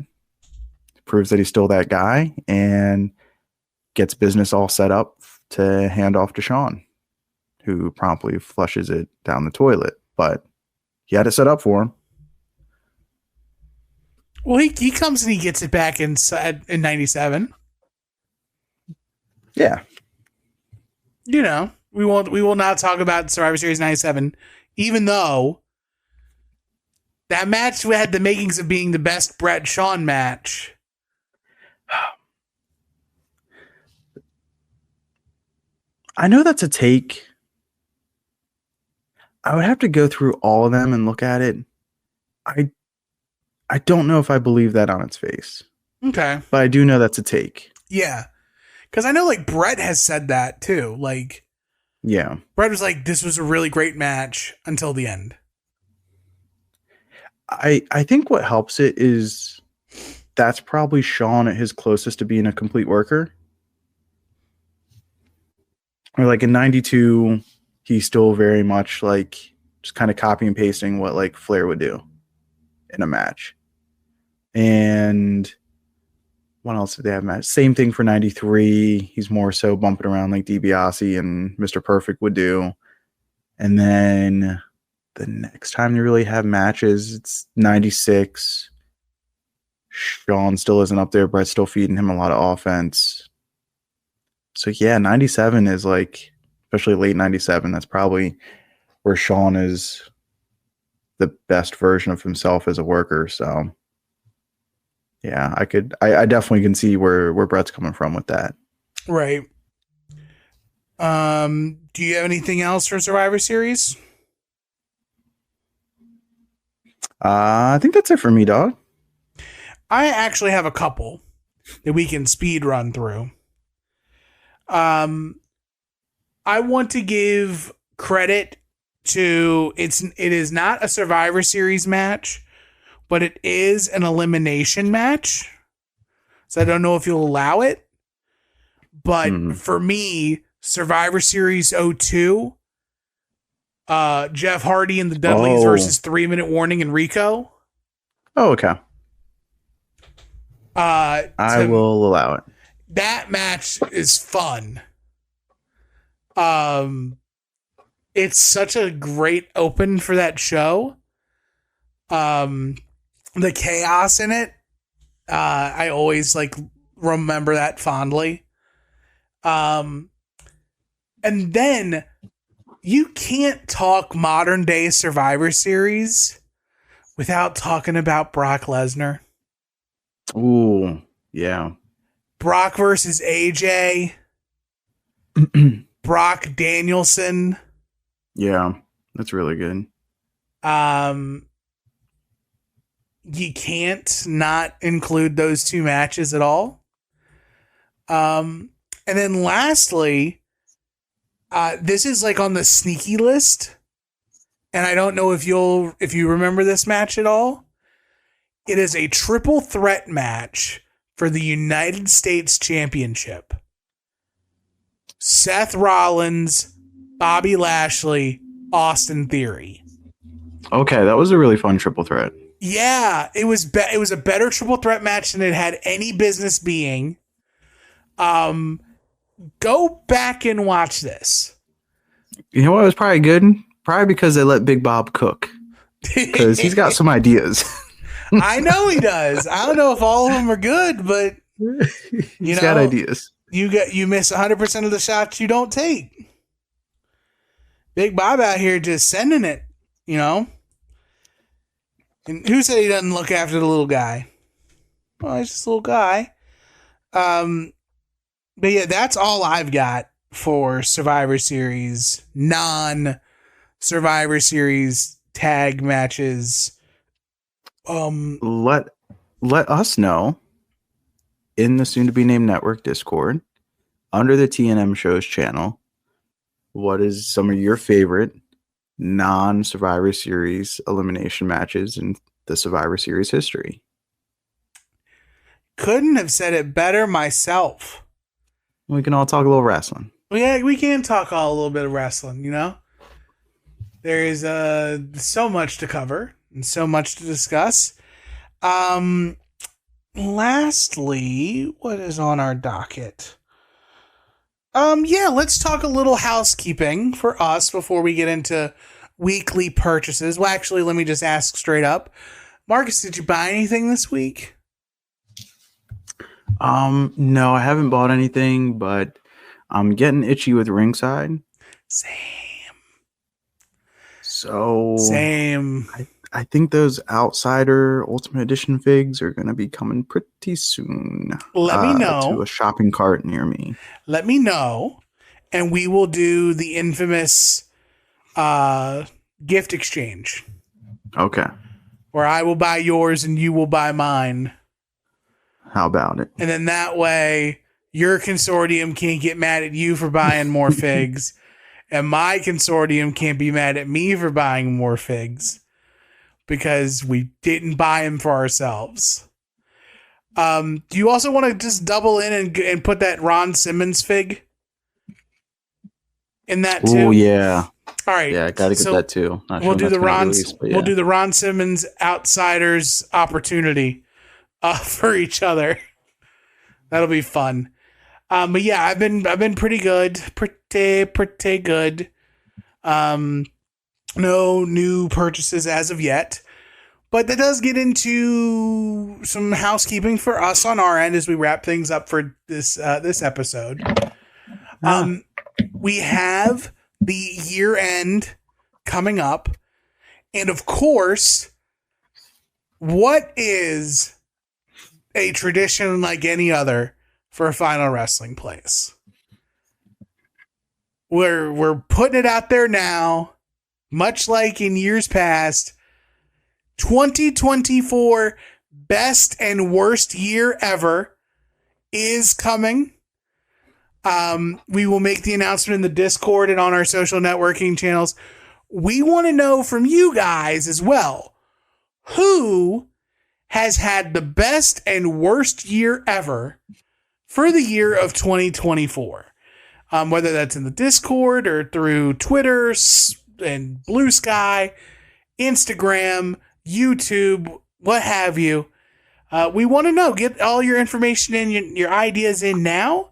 proves that he's still that guy and gets business all set up to hand off to Shawn, who promptly flushes it down the toilet. But he had it set up for him. Well, he comes and he gets it back in 97. Yeah. We will not talk about Survivor Series 97, even though that match had the makings of being the best Brett Shawn match. I know that's a take. I would have to go through all of them and look at it. I don't know if I believe that on its face. Okay. But I do know that's a take. Yeah. Because I know like Brett has said that too. Like, yeah. Brett was like, this was a really great match until the end. I think what helps it is that's probably Shawn at his closest to being a complete worker. Or like in 92, he's still very much like just kind of copy and pasting what like Flair would do in a match. And what else did they have match? Same thing for 93. He's more so bumping around like DiBiase and Mr. Perfect would do. And then the next time they really have matches, it's 96. Shawn still isn't up there. Brett's still feeding him a lot of offense. So yeah, 97 is like, especially late 97, that's probably where Shawn is the best version of himself as a worker. So yeah, I definitely can see where Brett's coming from with that. Right. Do you have anything else for Survivor Series? I think that's it for me, dog. I actually have a couple that we can speed run through. I want to give credit to it is not a Survivor Series match, but it is an elimination match. So I don't know if you'll allow it. But for me, Survivor Series 02, Jeff Hardy and the Dudleys versus 3 Minute Warning and Rico. Oh, okay. I will allow it. That match is fun. It's such a great open for that show. The chaos in it, I always like remember that fondly. And then You can't talk modern day Survivor Series without talking about Brock Lesnar. Ooh, yeah. Brock versus AJ. Brock Danielson. Yeah, that's really good. You can't not include those two matches at all. And then lastly, this is like on the sneaky list, and I don't know if you remember this match at all. It is a triple threat match for the United States Championship. Seth Rollins, Bobby Lashley, Austin Theory. Okay, that was a really fun triple threat. Yeah, it was a better triple threat match than it had any business being. Go back and watch this. You know what? It was probably good. Probably because they let Big Bob cook. Because he's got some ideas. I know he does. I don't know if all of them are good, but He's got ideas. You miss 100% of the shots you don't take. Big Bob out here just sending it, you know. And who said he doesn't look after the little guy? Well, he's just a little guy. But yeah, that's all I've got for Survivor Series, non-Survivor Series tag matches. Let us know in the soon-to-be-named network Discord under the tmshows channel what is some of your favorite non-Survivor Series elimination matches in the Survivor Series history. Couldn't have said it better myself. We can all talk a little wrestling. Yeah, we can talk a little bit of wrestling, you know? There is so much to cover and so much to discuss. Lastly, what is on our docket? Yeah, let's talk a little housekeeping for us before we get into weekly purchases. Well, actually, let me just ask straight up. Marcus, did you buy anything this week? No, I haven't bought anything, but I'm getting itchy with Ringside. Same. I think those Outsider Ultimate Edition figs are going to be coming pretty soon. Let me know. To a shopping cart near me. Let me know, and we will do the infamous gift exchange. Okay. Where I will buy yours and you will buy mine. How about it? And then that way, your consortium can't get mad at you for buying more figs, and my consortium can't be mad at me for buying more figs because we didn't buy them for ourselves. Do you also want to just double in and put that Ron Simmons fig in that too? Oh yeah. All right. Yeah, I got to get that too. We'll do the Ron Simmons Outsiders opportunity for each other. That'll be fun. But yeah, I've been pretty good, pretty good. No new purchases as of yet, but that does get into some housekeeping for us on our end as we wrap things up for this episode. We have the year end coming up, and of course, what is a tradition like any other for a Final Wrestling Place? We're putting it out there now. Much like in years past, 2024 best and worst year ever is coming. We will make the announcement in the Discord and on our social networking channels. We want to know from you guys as well, who has had the best and worst year ever for the year of 2024. Whether that's in the Discord or through Twitter and Blue Sky, Instagram, YouTube, what have you. We want to know. Get all your information in, your ideas in now,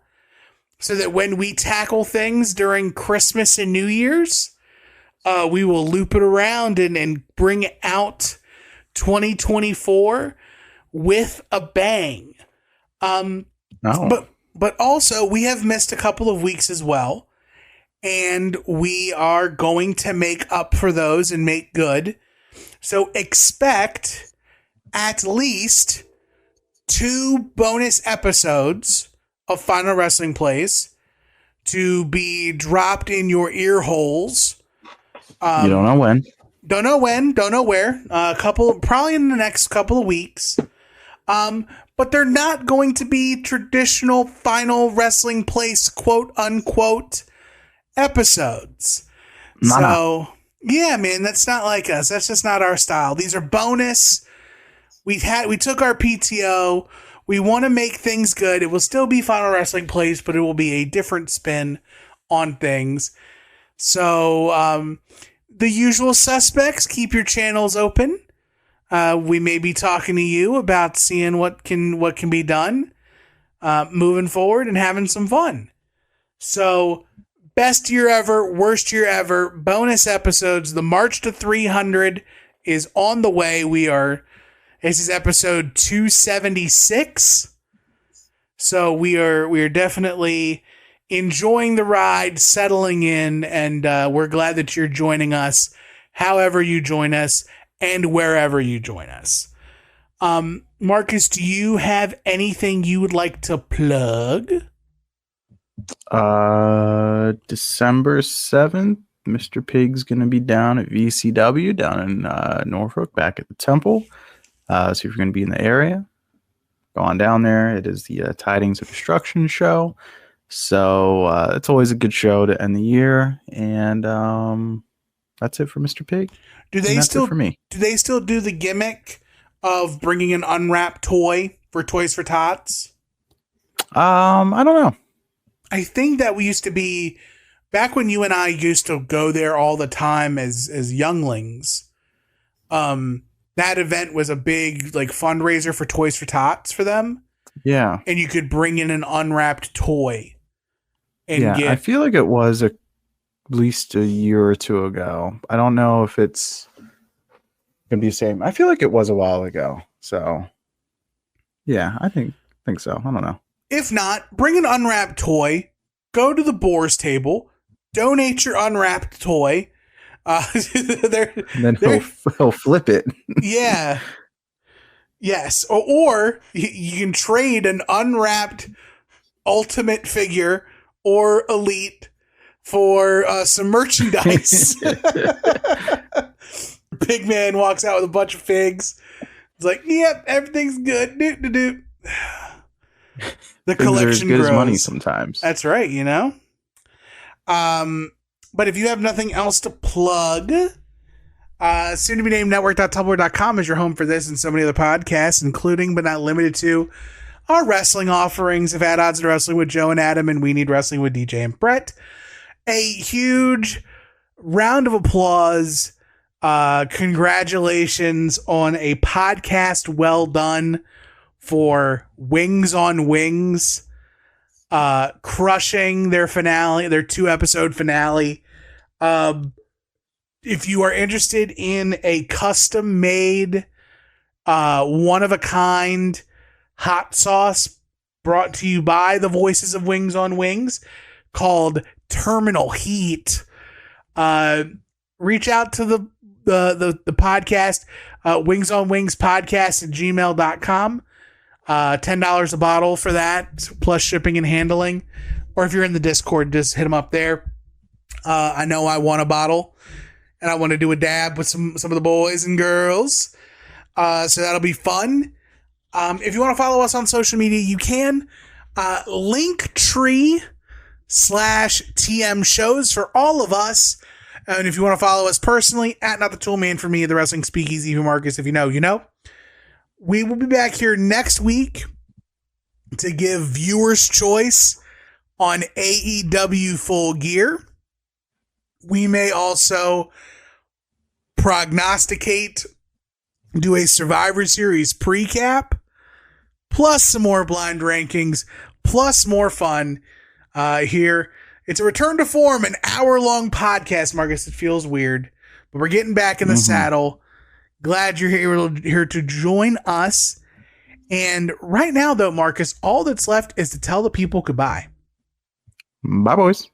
so that when we tackle things during Christmas and New Year's, we will loop it around and bring out 2024 with a bang. But also, we have missed a couple of weeks as well. and we are going to make up for those and make good. So expect at least 2 bonus episodes of Final Wrestling Plays to be dropped in your ear holes. You don't know when. Don't know when, don't know where. Probably in the next couple of weeks. But they're not going to be traditional Final Wrestling Place quote unquote episodes. So yeah, man, that's not like us. That's just not our style. These are bonus. We took our PTO. We want to make things good. It will still be Final Wrestling Place, but it will be a different spin on things. So, the usual suspects, keep your channels open. We may be talking to you about seeing what can be done, moving forward and having some fun. So, best year ever, worst year ever, bonus episodes. The March to 300 is on the way. This is episode 276. So we are definitely enjoying the ride, settling in, and we're glad that you're joining us, however you join us, and wherever you join us. Marcus, do you have anything you would like to plug? December 7th, Mr. Pig's going to be down at VCW down in Norfolk, back at the Temple. So if you're going to be in the area, go on down there. It is the Tidings of Destruction show. So it's always a good show to end the year. And that's it for Mr. Pig. Do they still do the gimmick of bringing an unwrapped toy for Toys for Tots? I don't know. I think that we used to be back when you and I used to go there all the time as younglings. That event was a big fundraiser for Toys for Tots for them. Yeah. And you could bring in an unwrapped toy. I feel like it was at least a year or two ago. I don't know if it's going to be the same. I feel like it was a while ago. So, yeah, I think so. I don't know. If not, bring an unwrapped toy, go to the Boars table, donate your unwrapped toy. Then he'll flip it. Yeah. Yes. Or you can trade an unwrapped Ultimate figure or Elite for some merchandise. Big man walks out with a bunch of figs. It's like, yep, everything's good. The collection are as good grows. As money sometimes. That's right, you know? But if you have nothing else to plug, soon to be named network.tumblr.com is your home for this and so many other podcasts, including but not limited to our wrestling offerings of At Odds and Wrestling with Joe and Adam and We Need Wrestling with DJ and Brett. A huge round of applause. Congratulations on a podcast well done for Wings on Wings. Crushing their finale, their 2-episode finale. If you are interested in a custom made, one of a kind hot sauce brought to you by the voices of Wings on Wings called Terminal Heat, reach out to the podcast, Wings on Wings podcast at gmail.com. $10 a bottle for that, plus shipping and handling. Or if you're in the Discord, just hit them up there. I know I want a bottle, and I want to do a dab with some of the boys and girls. So that'll be fun. If you want to follow us on social media, you can. linktr.ee/tmshows for all of us. And if you want to follow us personally, at Not the Tool Man for me, the Wrestling Speakeasy for Marcus, if you know, you know. We will be back here next week to give viewers choice on AEW Full Gear. We may also prognosticate, do a Survivor Series pre-cap, plus some more blind rankings, plus more fun here. It's a return to form, an hour-long podcast, Marcus. It feels weird, but we're getting back in the saddle. Glad you're here to join us. And right now, though, Marcus, all that's left is to tell the people goodbye. Bye, boys.